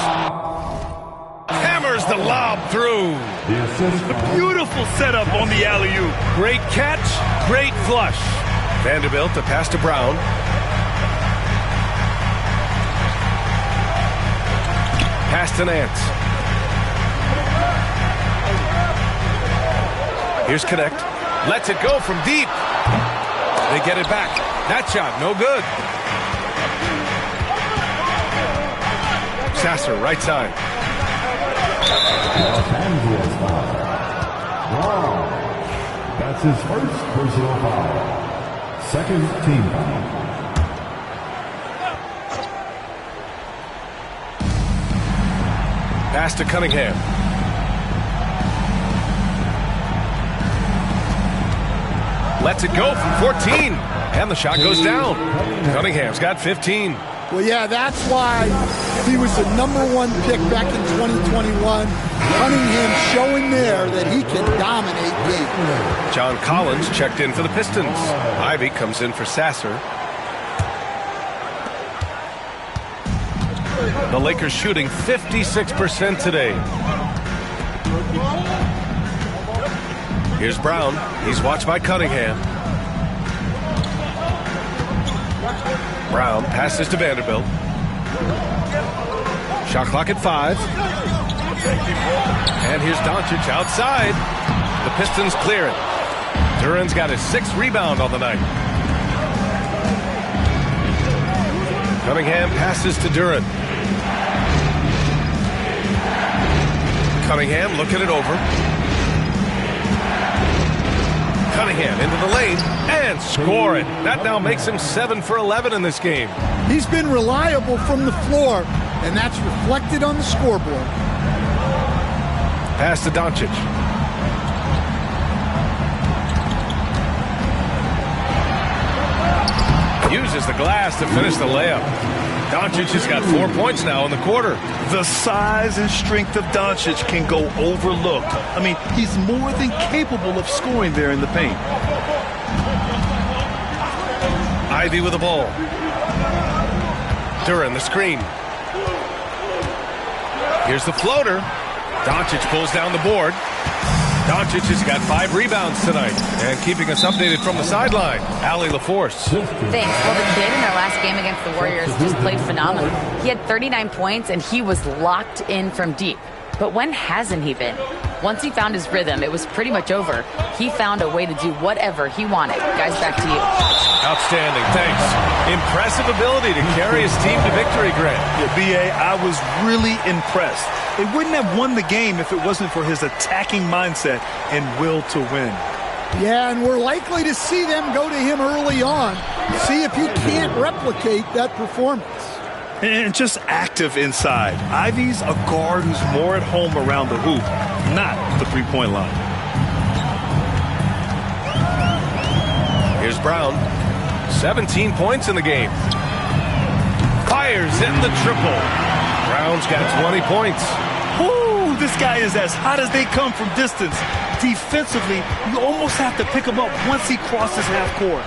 Hammers the lob through. A beautiful setup on the alley-oop. Great catch, great flush. Vanderbilt to pass to Brown. Pass to Nance. Here's Connect. Lets it go from deep. They get it back. That shot, no good. Sasser, right side. Los Angeles foul. Brown. That's his first personal foul. Second team foul. Pass to Cunningham. Lets it go from 14. And the shot goes down. Cunningham's got 15. Well, yeah, that's why he was the #1 pick back in 2021. Cunningham showing there that he can dominate games. John Collins checked in for the Pistons. Ivy comes in for Sasser. The Lakers shooting 56% today. Here's Brown. He's watched by Cunningham. Brown passes to Vanderbilt. Shot clock at 5. And here's Doncic outside. The Pistons clear it. Duran's got his 6th rebound on the night. Cunningham passes to Duran. Cunningham looking it over. Cunningham into the lane and score it. That now makes him 7 for 11 in this game. He's been reliable from the floor, and that's reflected on the scoreboard. Pass to Doncic. Uses the glass to finish the layup. Doncic has got 4 points now in the quarter. The size and strength of Doncic can go overlooked. I mean, he's more than capable of scoring there in the paint. Ivy with the ball. Duran the screen. Here's the floater. Doncic pulls down the board. Doncic has got 5 rebounds tonight. And keeping us updated from the sideline, Allie LaForce. Thanks. Well, the kid in their last game against the Warriors just played phenomenal. He had 39 points, and he was locked in from deep. But when hasn't he been? Once he found his rhythm, it was pretty much over. He found a way to do whatever he wanted. Guys, back to you. Outstanding. Thanks. Impressive ability to carry his team to victory, Grant. Yeah, B.A., I was really impressed. They wouldn't have won the game if it wasn't for his attacking mindset and will to win. Yeah, and we're likely to see them go to him early on, see if he can't replicate that performance. And just active inside. Ivy's a guard who's more at home around the hoop, not the three-point line. Here's Brown. 17 points in the game. Fires in the triple. Brown's got 20 points. Ooh, this guy is as hot as they come from distance. Defensively, you almost have to pick him up once he crosses half court.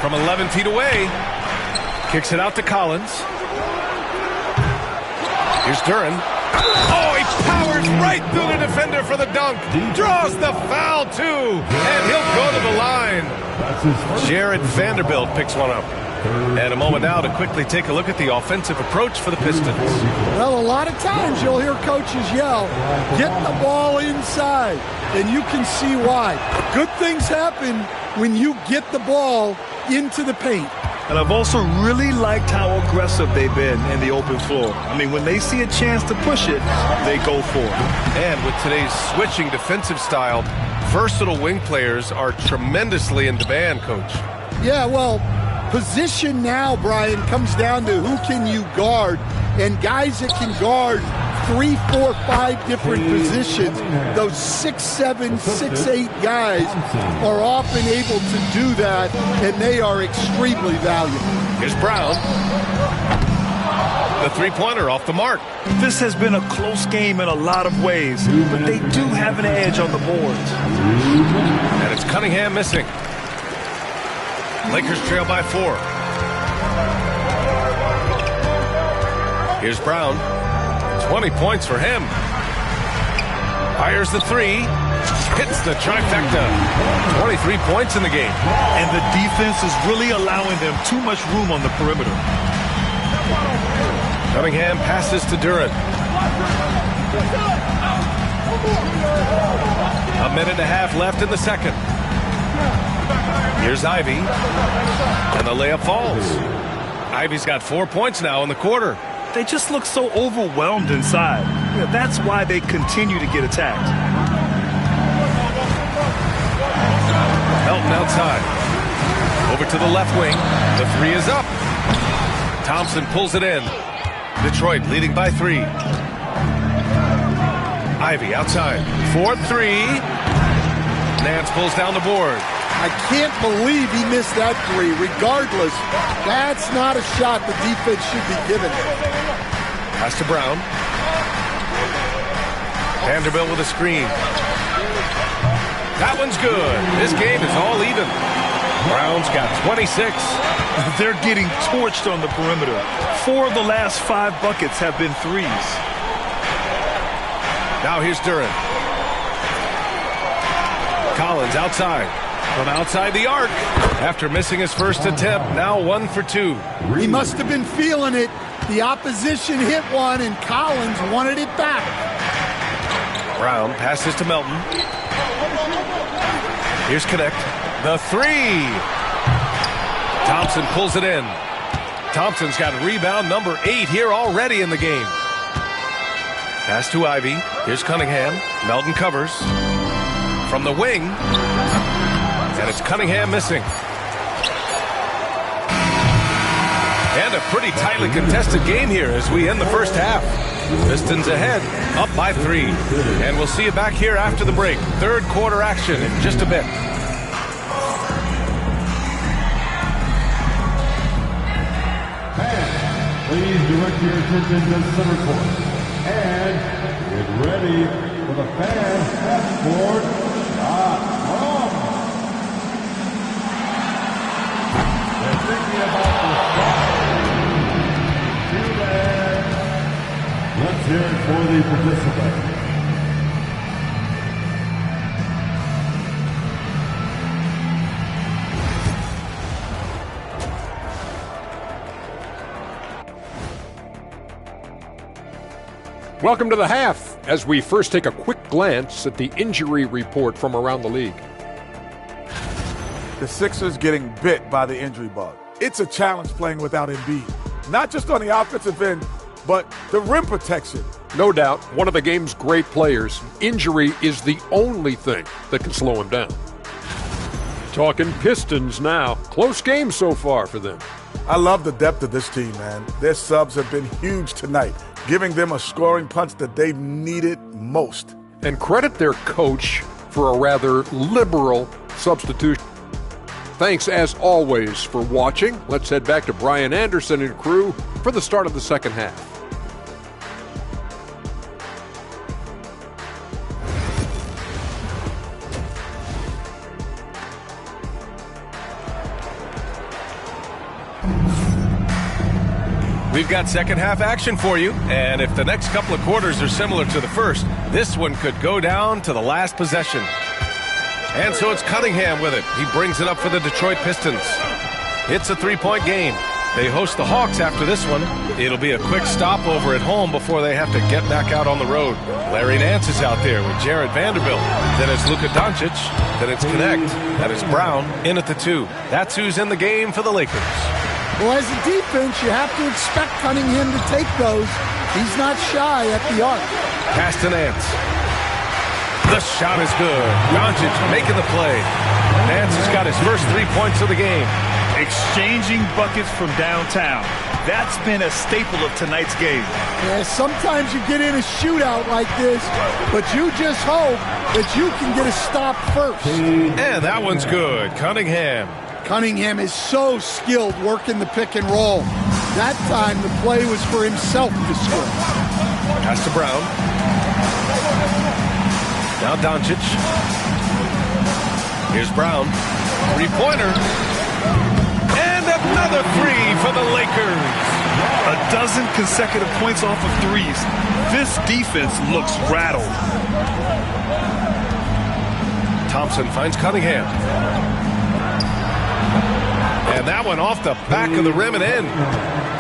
From 11 feet away, kicks it out to Collins. Here's Duran. Oh, he powers right through the defender for the dunk. Draws the foul, too. And he'll go to the line. Jared Vanderbilt picks one up. And a moment now to quickly take a look at the offensive approach for the Pistons. Well, a lot of times you'll hear coaches yell, get the ball inside, and you can see why. Good things happen when you get the ball into the paint. And I've also really liked how aggressive they've been in the open floor. I mean, when they see a chance to push it, they go for it. And with today's switching defensive style, versatile wing players are tremendously in demand, Coach. Yeah, well, position now, Brian, comes down to who can you guard. And guys that can guard 3, 4, 5 different positions, those 6'7", 6'8" guys are often able to do that, and they are extremely valuable. Here's Brown. The three-pointer off the mark. This has been a close game in a lot of ways, but they do have an edge on the boards. And it's Cunningham missing. Lakers trail by 4. Here's Brown. 20 points for him. Fires the three. Hits the trifecta. 23 points in the game. And the defense is really allowing them too much room on the perimeter. Cunningham passes to Duren. A minute and a half left in the second. Here's Ivy. And the layup falls. Ivy's got 4 points now in the quarter. They just look so overwhelmed inside. Yeah, that's why they continue to get attacked. Melton outside. Over to the left wing. The three is up. Thompson pulls it in. Detroit leading by 3. Ivy outside. 4-3. Nance pulls down the board. I can't believe he missed that 3. Regardless, that's not a shot the defense should be giving. Pass to Brown. Vanderbilt with a screen. That one's good. This game is all even. Brown's got 26. They're getting torched on the perimeter. 4 of the last 5 buckets have been threes. Now here's Duren. Collins outside. From outside the arc. After missing his first attempt, now 1 for 2. He must have been feeling it. The opposition hit one, and Collins wanted it back. Brown passes to Melton. Here's Connect. The 3. Thompson pulls it in. Thompson's got rebound number 8 here already in the game. Pass to Ivy. Here's Cunningham. Melton covers. From the wing. And it's Cunningham missing. And a pretty tightly contested game here as we end the first half. Pistons ahead, up by 3. And we'll see you back here after the break. Third quarter action in just a bit. Please direct your attention to center court. And get ready for the fan half-court shot. They're thinking about the shot. Too bad. Let's hear it for the participant. Welcome to the half, as we first take a quick glance at the injury report from around the league. The Sixers getting bit by the injury bug. It's a challenge playing without Embiid. Not just on the offensive end, but the rim protection. No doubt, one of the game's great players. Injury is the only thing that can slow him down. Talking Pistons now. Close game so far for them. I love the depth of this team, man. Their subs have been huge tonight, giving them a scoring punch that they've needed most. And credit their coach for a rather liberal substitution. Thanks, as always, for watching. Let's head back to Brian Anderson and crew for the start of the second half. We've got second half action for you, and if the next couple of quarters are similar to the first, this one could go down to the last possession. And so it's Cunningham with it. He brings it up for the Detroit Pistons. It's a three-point game. They host the Hawks after this one. It'll be a quick stopover at home before they have to get back out on the road. Larry Nance is out there with Jared Vanderbilt. Then it's Luka Doncic. Then it's Connect. That is Brown in at the 2. That's who's in the game for the Lakers. Well, as a defense, you have to expect Cunningham to take those. He's not shy at the arc. Pass to Nance. The shot is good. Doncic making the play. Nance has got his first 3 points of the game. Exchanging buckets from downtown. That's been a staple of tonight's game. Yeah, sometimes you get in a shootout like this, but you just hope that you can get a stop first. And that one's good. Cunningham. Cunningham is so skilled working the pick and roll. That time the play was for himself to score. Pass to Brown. Now Doncic. Here's Brown. Three-pointer. And another three for the Lakers. A dozen consecutive points off of threes. This defense looks rattled. Thompson finds Cunningham. And that one off the back of the rim and in.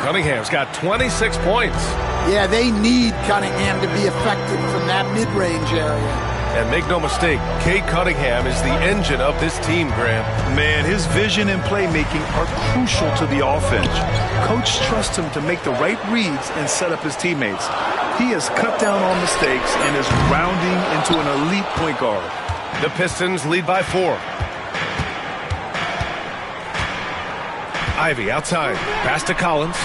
Cunningham's got 26 points. Yeah, they need Cunningham to be effective from that mid-range area. And make no mistake, Cade Cunningham is the engine of this team, Graham. Man, his vision and playmaking are crucial to the offense. Coach trusts him to make the right reads and set up his teammates. He has cut down on mistakes and is rounding into an elite point guard. The Pistons lead by 4. Ivy outside. Pass to Collins.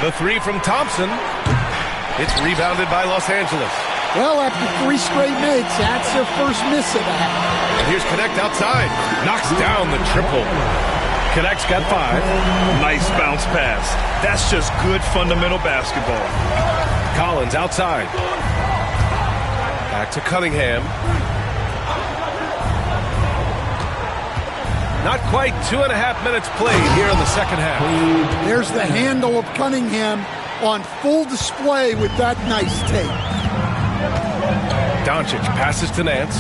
The three from Thompson. It's rebounded by Los Angeles. Well, after 3 straight makes, that's their first miss of that. And here's Connect outside. Knocks down the triple. Connect's got 5. Nice bounce pass. That's just good fundamental basketball. Collins outside. Back to Cunningham. Not quite 2.5 minutes played here in the second half. There's the handle of Cunningham on full display with that nice tape. Doncic passes to Nance.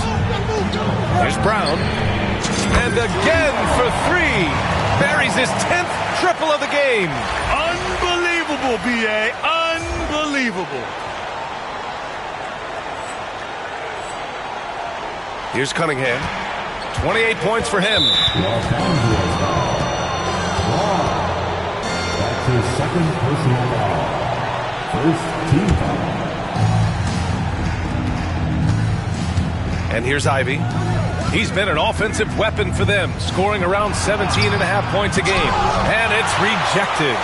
Here's Brown. And again for 3. Buries his 10th triple of the game. Unbelievable, B.A. Unbelievable. Here's Cunningham. 28 points for him. Los Angeles foul. That's his second personal foul. First team foul. And here's Ivy. He's been an offensive weapon for them, scoring around 17.5 points a game. And it's rejected.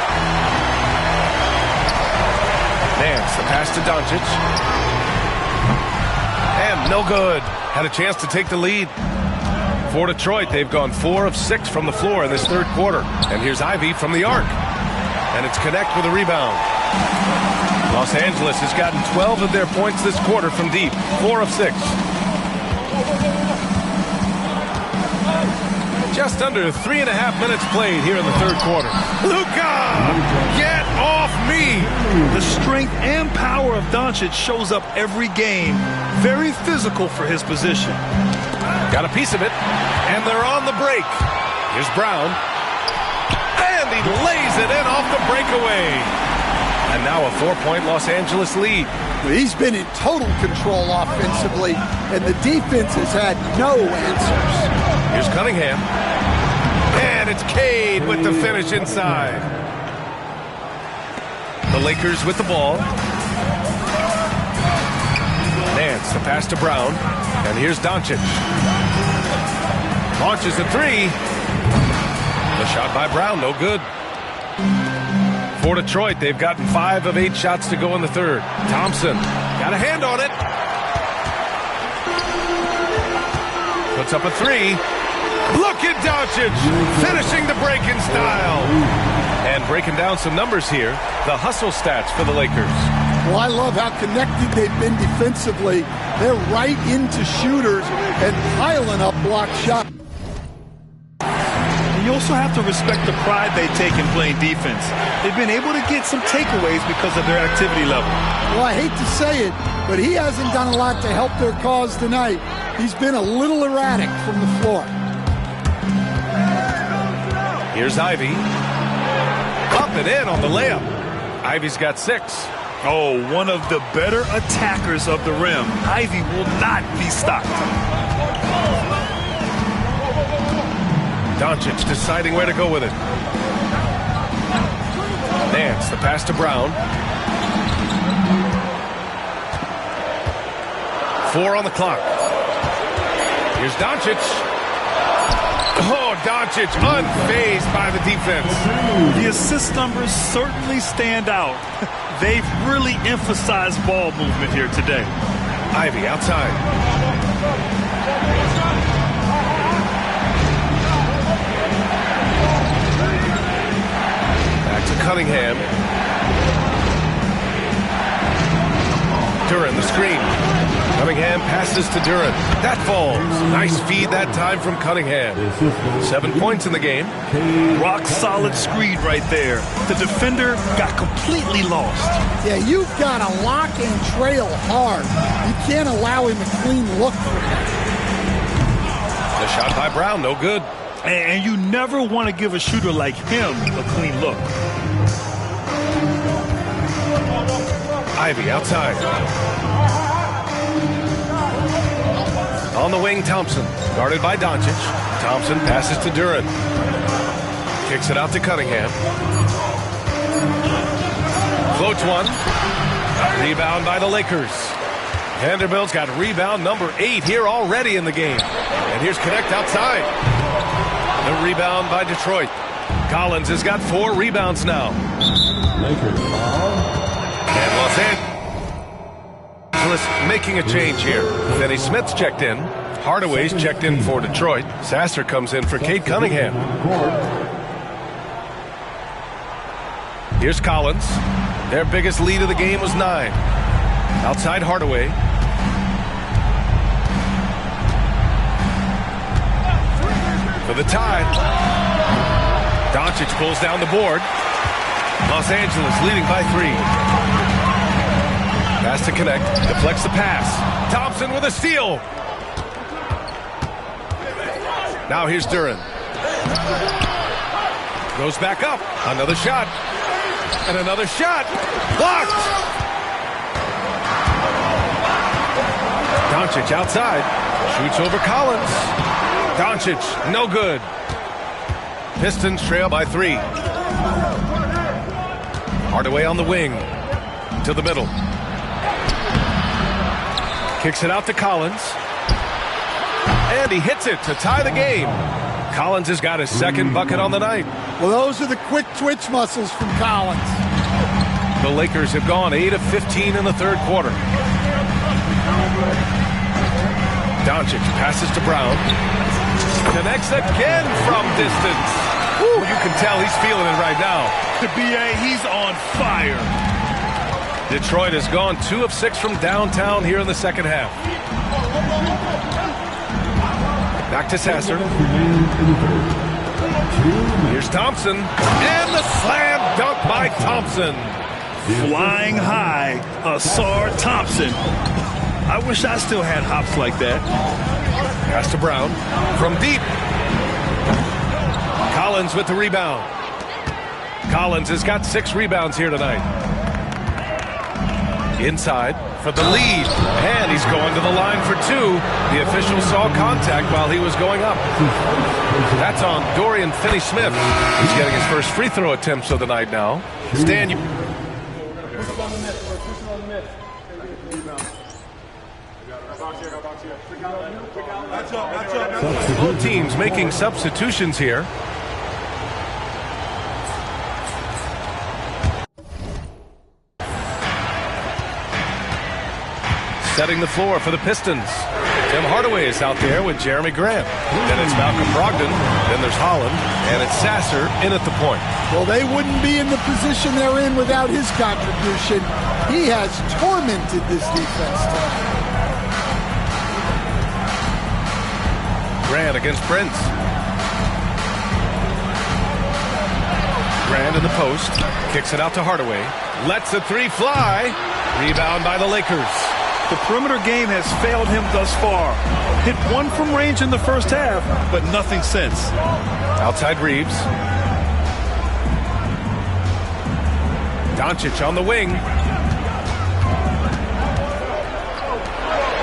Nance, the pass to Doncic. And no good. Had a chance to take the lead. For Detroit, they've gone 4 of 6 from the floor in this third quarter. And here's Ivy from the arc. And it's Connect with a rebound. Los Angeles has gotten 12 of their points this quarter from deep. 4 of 6. Just under 3.5 minutes played here in the third quarter. Luka! Get off me! The strength and power of Doncic shows up every game. Very physical for his position. Got a piece of it, and they're on the break. Here's Brown. And he lays it in off the breakaway. And now a 4-point Los Angeles lead. He's been in total control offensively, and the defense has had no answers. Here's Cunningham. And it's Cade with the finish inside. The Lakers with the ball. Nance, the pass to Brown. And here's Doncic. Launches a 3. The shot by Brown, no good. For Detroit, they've gotten 5 of 8 shots to go in the third. Thompson got a hand on it. Puts up a 3. Look at Doncic finishing the break in style. And breaking down some numbers here, the hustle stats for the Lakers. Well, I love how connected they've been defensively. They're right into shooters and piling up block shots. You also have to respect the pride they take in playing defense. They've been able to get some takeaways because of their activity level. Well, I hate to say it, but he hasn't done a lot to help their cause tonight. He's been a little erratic from the floor. Here's Ivy. Up and in on the layup. Ivy's got 6. Oh, one of the better attackers of the rim. Ivy will not be stopped. Doncic deciding where to go with it. Nance, the pass to Brown. 4 on the clock. Here's Doncic. Oh, Doncic unfazed by the defense. The assist numbers certainly stand out. They've really emphasized ball movement here today. Ivy outside. Back to Cunningham. Duren, the screen. Cunningham passes to Duren. That falls. Nice feed that time from Cunningham. 7 points in the game. Rock solid screen right there. The defender got completely lost. Yeah, you've got to lock and trail hard. You can't allow him a clean look for that. The shot by Brown, no good. And you never want to give a shooter like him a clean look. Ivy outside. On the wing, Thompson. Guarded by Doncic. Thompson passes to Duren. Kicks it out to Cunningham. Floats one. Rebound by the Lakers. Vanderbilt's got rebound number 8 here already in the game. And here's Connect outside. The rebound by Detroit. Collins has got 4 rebounds now. And Los Angeles making a change here. Finney Smith's checked in. Hardaway's checked in for Detroit. Sasser comes in for Cade Cunningham. Here's Collins. Their biggest lead of the game was 9. Outside Hardaway. For the tie. Doncic pulls down the board. Los Angeles leading by 3. Pass to Connect. Deflects the pass. Thompson with a steal. Now here's Duren. Goes back up. Another shot. And another shot. Blocked. Doncic outside. Shoots over Collins. Doncic, no good. Pistons trail by 3. Hardaway on the wing. To the middle. Kicks it out to Collins. And he hits it to tie the game. Collins has got his 2nd bucket on the night. Well, those are the quick twitch muscles from Collins. The Lakers have gone 8 of 15 in the 3rd quarter. Doncic passes to Brown. Connects again from distance. Woo, you can tell he's feeling it right now. The BA, he's on fire. Detroit has gone 2 of 6 from downtown here in the 2nd half. Back to Sasser. Here's Thompson. And the slam dunk by Thompson. Flying high, Ausar Thompson. I wish I still had hops like that. Pass to Brown. From deep. Collins with the rebound. Collins has got 6 rebounds here tonight. Inside for the lead. And he's going to the line for 2. The official saw contact while he was going up. That's on Dorian Finney-Smith. He's getting his first free throw attempts of the night now. Stan, you... Both teams making substitutions here. Setting the floor for the Pistons. Tim Hardaway is out there with Jeremy Grant. Then it's Malcolm Brogdon. Then there's Holland. And it's Sasser in at the point. Well, they wouldn't be in the position they're in without his contribution. He has tormented this defense tonight. Grant against Prince. Grant in the post. Kicks it out to Hardaway. Lets the 3 fly. Rebound by the Lakers. The perimeter game has failed him thus far. Hit 1 from range in the first half, but nothing since. Outside Reeves. Doncic on the wing.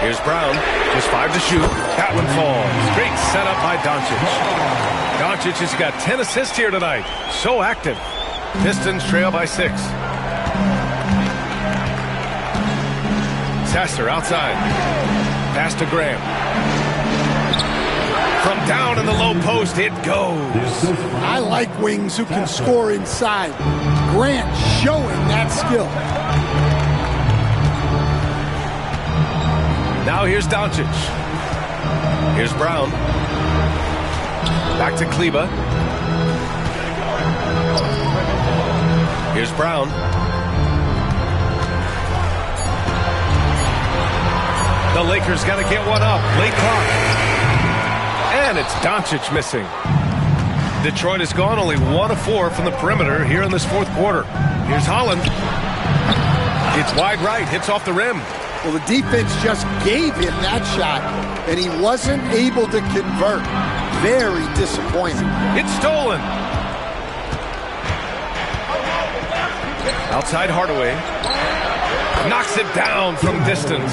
Here's Brown. Just 5 to shoot. That one falls. Great setup by Doncic. Doncic has got 10 assists here tonight. So active. Pistons trail by 6. Sasser outside. Pass to Graham. From down in the low post, it goes. I like wings who can score inside. Grant showing that skill. Now here's Doncic. Here's Brown. Back to Kleber. Here's Brown. The Lakers got to get one up. Late clock. And it's Doncic missing. Detroit has gone only 1 of 4 from the perimeter here in this fourth quarter. Here's Holland. It's wide right. Hits off the rim. Well, the defense just gave him that shot, and he wasn't able to convert. Very disappointing. It's stolen. Outside Hardaway. Knocks it down from distance.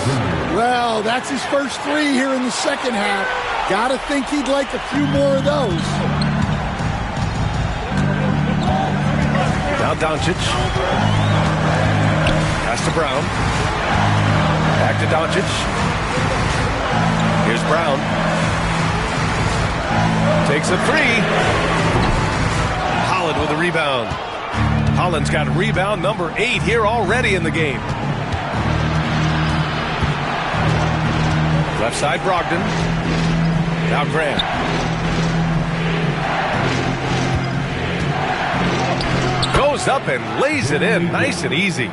Well, that's his first 3 here in the second half. Gotta think he'd like a few more of those. Now Doncic. Pass to Brown. Back to Doncic. Here's Brown. Takes a 3. Holland with a rebound. Holland's got rebound number 8 here already in the game. Left side Brogdon. Now Grant. Goes up and lays it in nice and easy.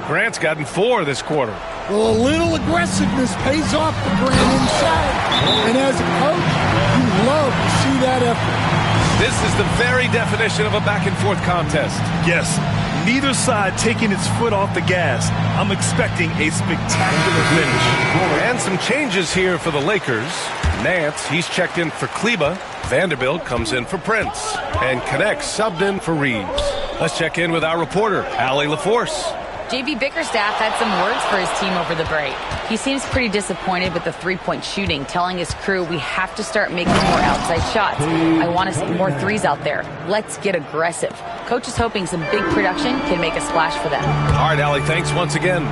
Grant's gotten 4 this quarter. Well, a little aggressiveness pays off for Grant inside. And as a coach, you love to see that effort. This is the very definition of a back-and-forth contest. Yes, neither side taking its foot off the gas. I'm expecting a spectacular finish. And some changes here for the Lakers. Nance, he's checked in for Kleber. Vanderbilt comes in for Prince. And Connect subbed in for Reeves. Let's check in with our reporter, Allie LaForce. J.B. Bickerstaff had some words for his team over the break. He seems pretty disappointed with the three-point shooting, telling his crew we have to start making more outside shots. I want to see more threes out there. Let's get aggressive. Coach is hoping some big production can make a splash for them. All right, Allie, thanks once again.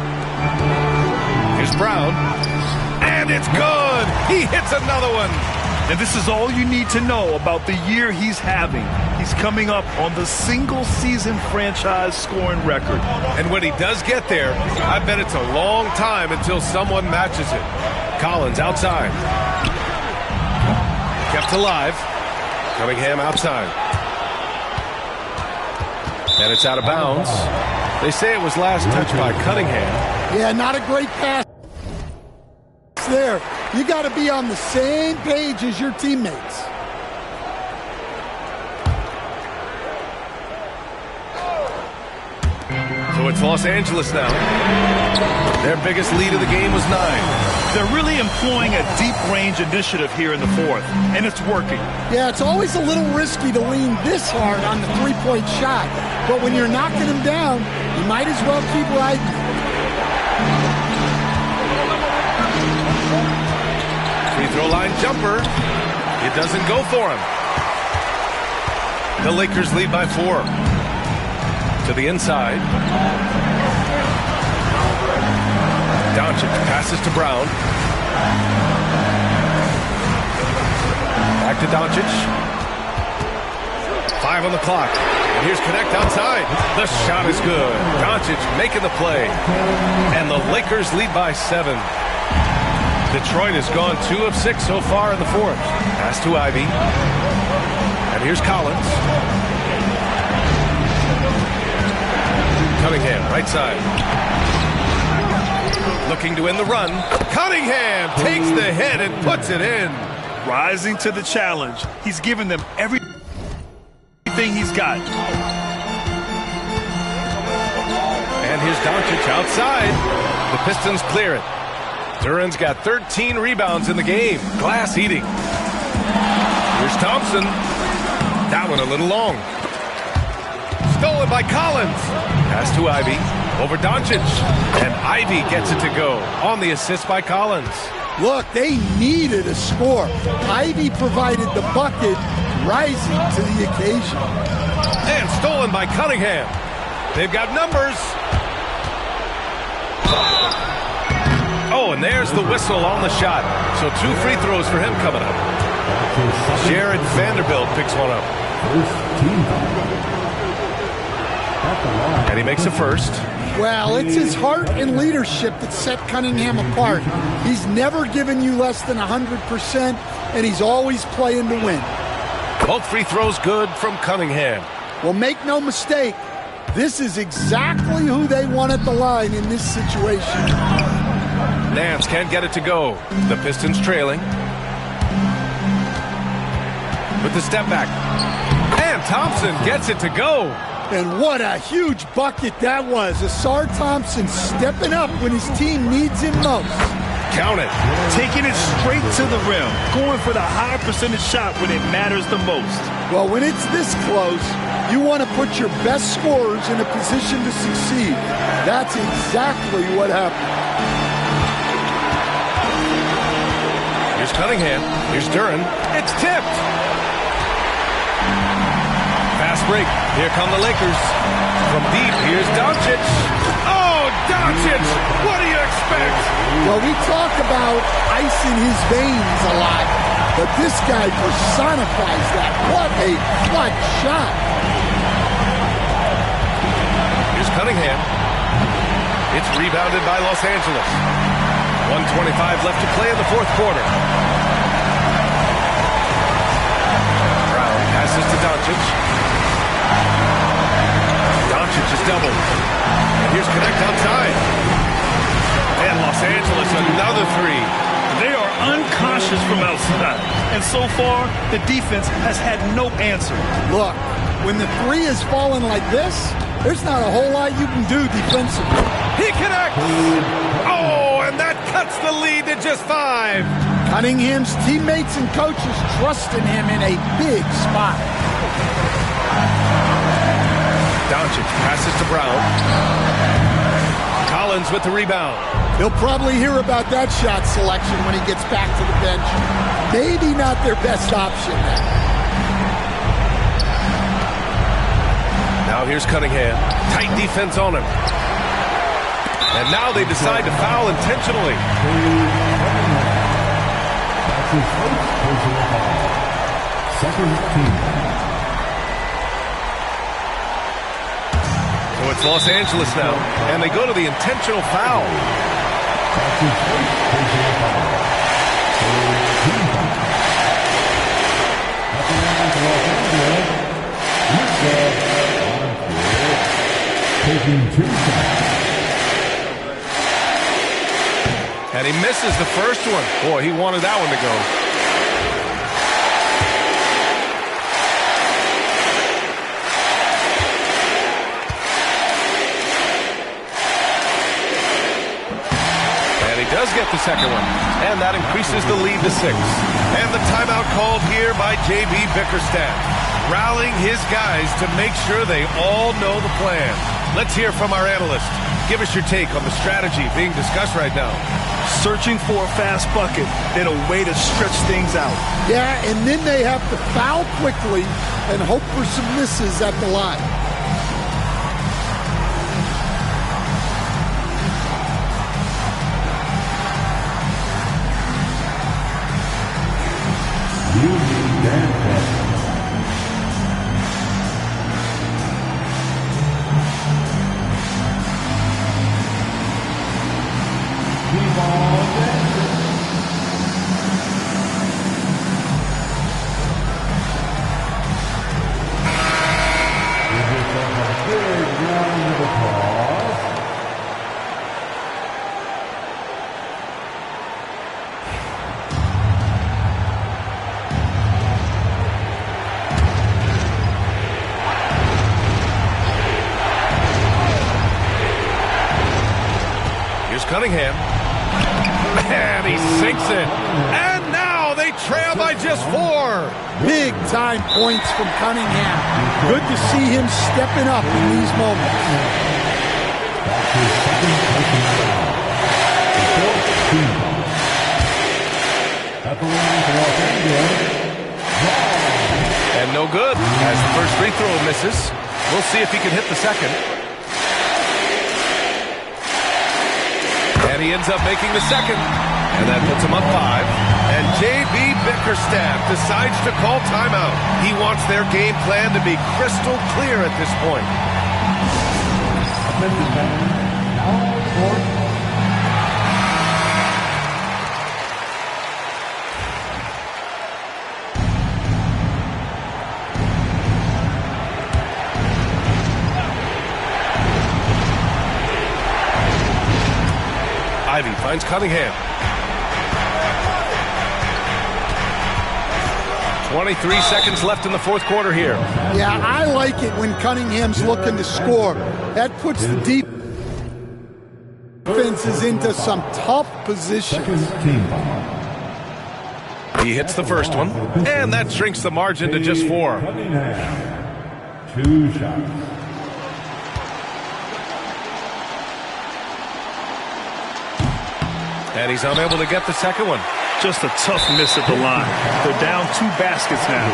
Here's Brown. And it's good! He hits another one! And this is all you need to know about the year he's having. He's coming up on the single-season franchise scoring record. And when he does get there, I bet it's a long time until someone matches it. Collins outside. Kept alive. Cunningham outside. And it's out of bounds. They say it was last touched by Cunningham. Yeah, not a great pass there. You got to be on the same page as your teammates. So it's Los Angeles now. Their biggest lead of the game was 9. They're really employing a deep range initiative here in the fourth, and it's working. Yeah, it's always a little risky to lean this hard on the three-point shot, but when you're knocking them down, you might as well keep riding. Free throw line jumper. It doesn't go for him. The Lakers lead by 4. To the inside. Doncic passes to Brown. Back to Doncic. 5 on the clock. And here's Connect outside. The shot is good. Doncic making the play. And the Lakers lead by 7. Detroit has gone 2 of 6 so far in the fourth. Pass to Ivy. And here's Collins. Cunningham, right side. Looking to win the run. Cunningham takes the hit and puts it in. Rising to the challenge. He's given them everything he's got. And here's Doncic outside. The Pistons clear it. Duran's got 13 rebounds in the game. Glass eating. Here's Thompson. That one a little long. Stolen by Collins. Pass to Ivy. Over Doncic. And Ivy gets it to go on the assist by Collins. Look, they needed a score. Ivy provided the bucket. rising to the occasion. And stolen by Cunningham. They've got numbers. Oh, and there's the whistle on the shot. So 2 free throws for him coming up. Jared Vanderbilt picks one up. And he makes a first. Well, it's his heart and leadership that set Cunningham apart. He's never given you less than 100%, and he's always playing to win. Both free throws good from Cunningham. Well, make no mistake, this is exactly who they want at the line in this situation. Nance can't get it to go. The Pistons trailing. With the step back. And Thompson gets it to go. And what a huge bucket that was. Asar Thompson stepping up when his team needs him most. Count it. Taking it straight to the rim. Going for the high percentage shot when it matters the most. Well, when it's this close, you want to put your best scorers in a position to succeed. That's exactly what happened. Here's Cunningham. Here's Duren. It's tipped. Fast break. Here come the Lakers. From deep, here's Doncic. Oh, Doncic! What do you expect? Well, we talk about ice in his veins a lot, but this guy personifies that. What a clutch shot. Here's Cunningham. It's rebounded by Los Angeles. 1:25 left to play in the fourth quarter. Brown passes to Doncic. Doncic is doubled. And here's Connect outside. And Los Angeles, another three. They are unconscious from outside. And so far, the defense has had no answer. Look, when the three is falling like this, there's not a whole lot you can do defensively. He connects! Oh, and that cuts the lead to just 5. Cunningham's teammates and coaches trusting him in a big spot. Doncic passes to Brown. Collins with the rebound. He'll probably hear about that shot selection when he gets back to the bench. Maybe not their best option now. Now here's Cunningham. Tight defense on him. And now they decide to foul intentionally. Second team. So it's Los Angeles now, and they go to the intentional foul. And he misses the first one. Boy, he wanted that one to go. Does get the second one, and that increases the lead to 6. And the timeout called here by J.B. Bickerstaff, rallying his guys to make sure they all know the plan. Let's hear from our analyst. Give us your take on the strategy being discussed right now. Searching for a fast bucket, then a way to stretch things out. Yeah, and then they have to foul quickly and hope for some misses at the line. Cunningham. And he sinks it. And now they trail by just 4. Big time points from Cunningham. Good to see him stepping up in these moments. No good, as the first free throw misses. We'll see if he can hit the second. And he ends up making the second. And that puts him up 5. And J.B. Bickerstaff decides to call timeout. He wants their game plan to be crystal clear at this point. Ivey finds Cunningham. 23 seconds left in the fourth quarter here. Yeah, I like it when Cunningham's looking to score. That puts the defenses into some tough positions. He hits the first one, and that shrinks the margin to just 4. 2 shots. And he's unable to get the second one. Just a tough miss at the line. They're down 2 baskets now.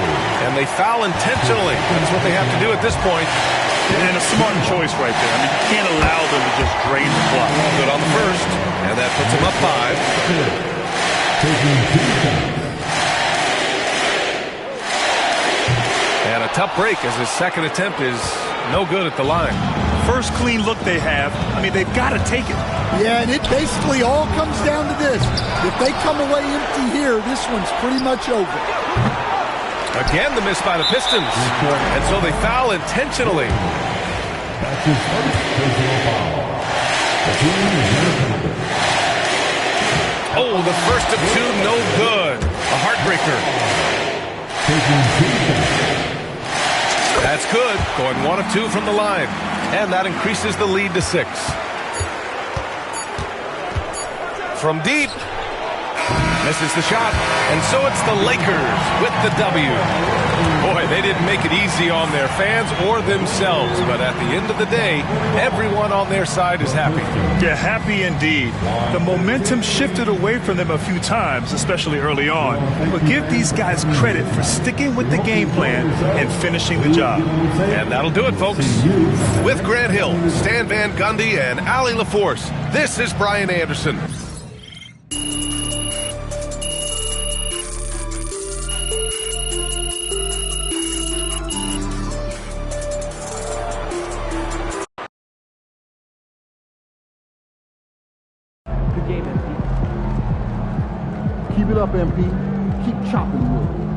And they foul intentionally. That's what they have to do at this point. And a smart choice right there. I mean, you can't allow them to just drain the clock. Good on the first. And that puts him up 5. And a tough break as his second attempt is no good at the line. First clean look they have, I mean, they've got to take it. Yeah, and it basically all comes down to this. If they come away empty here, this one's pretty much over. Again, the miss by the Pistons. And so they foul intentionally. That's his first personal foul. Oh, the first of 2, no good. A heartbreaker. That's good. Going 1 of 2 from the line. And that increases the lead to 6. From deep. Misses the shot. And so it's the Lakers with the W. Boy, they didn't make it easy on their fans or themselves. But at the end of the day, everyone on their side is happy. Yeah, happy indeed. The momentum shifted away from them a few times, especially early on. But give these guys credit for sticking with the game plan and finishing the job. And that'll do it, folks. With Grant Hill, Stan Van Gundy, and Allie LaForce, this is Brian Anderson. Keep it up, MP. Keep chopping wood.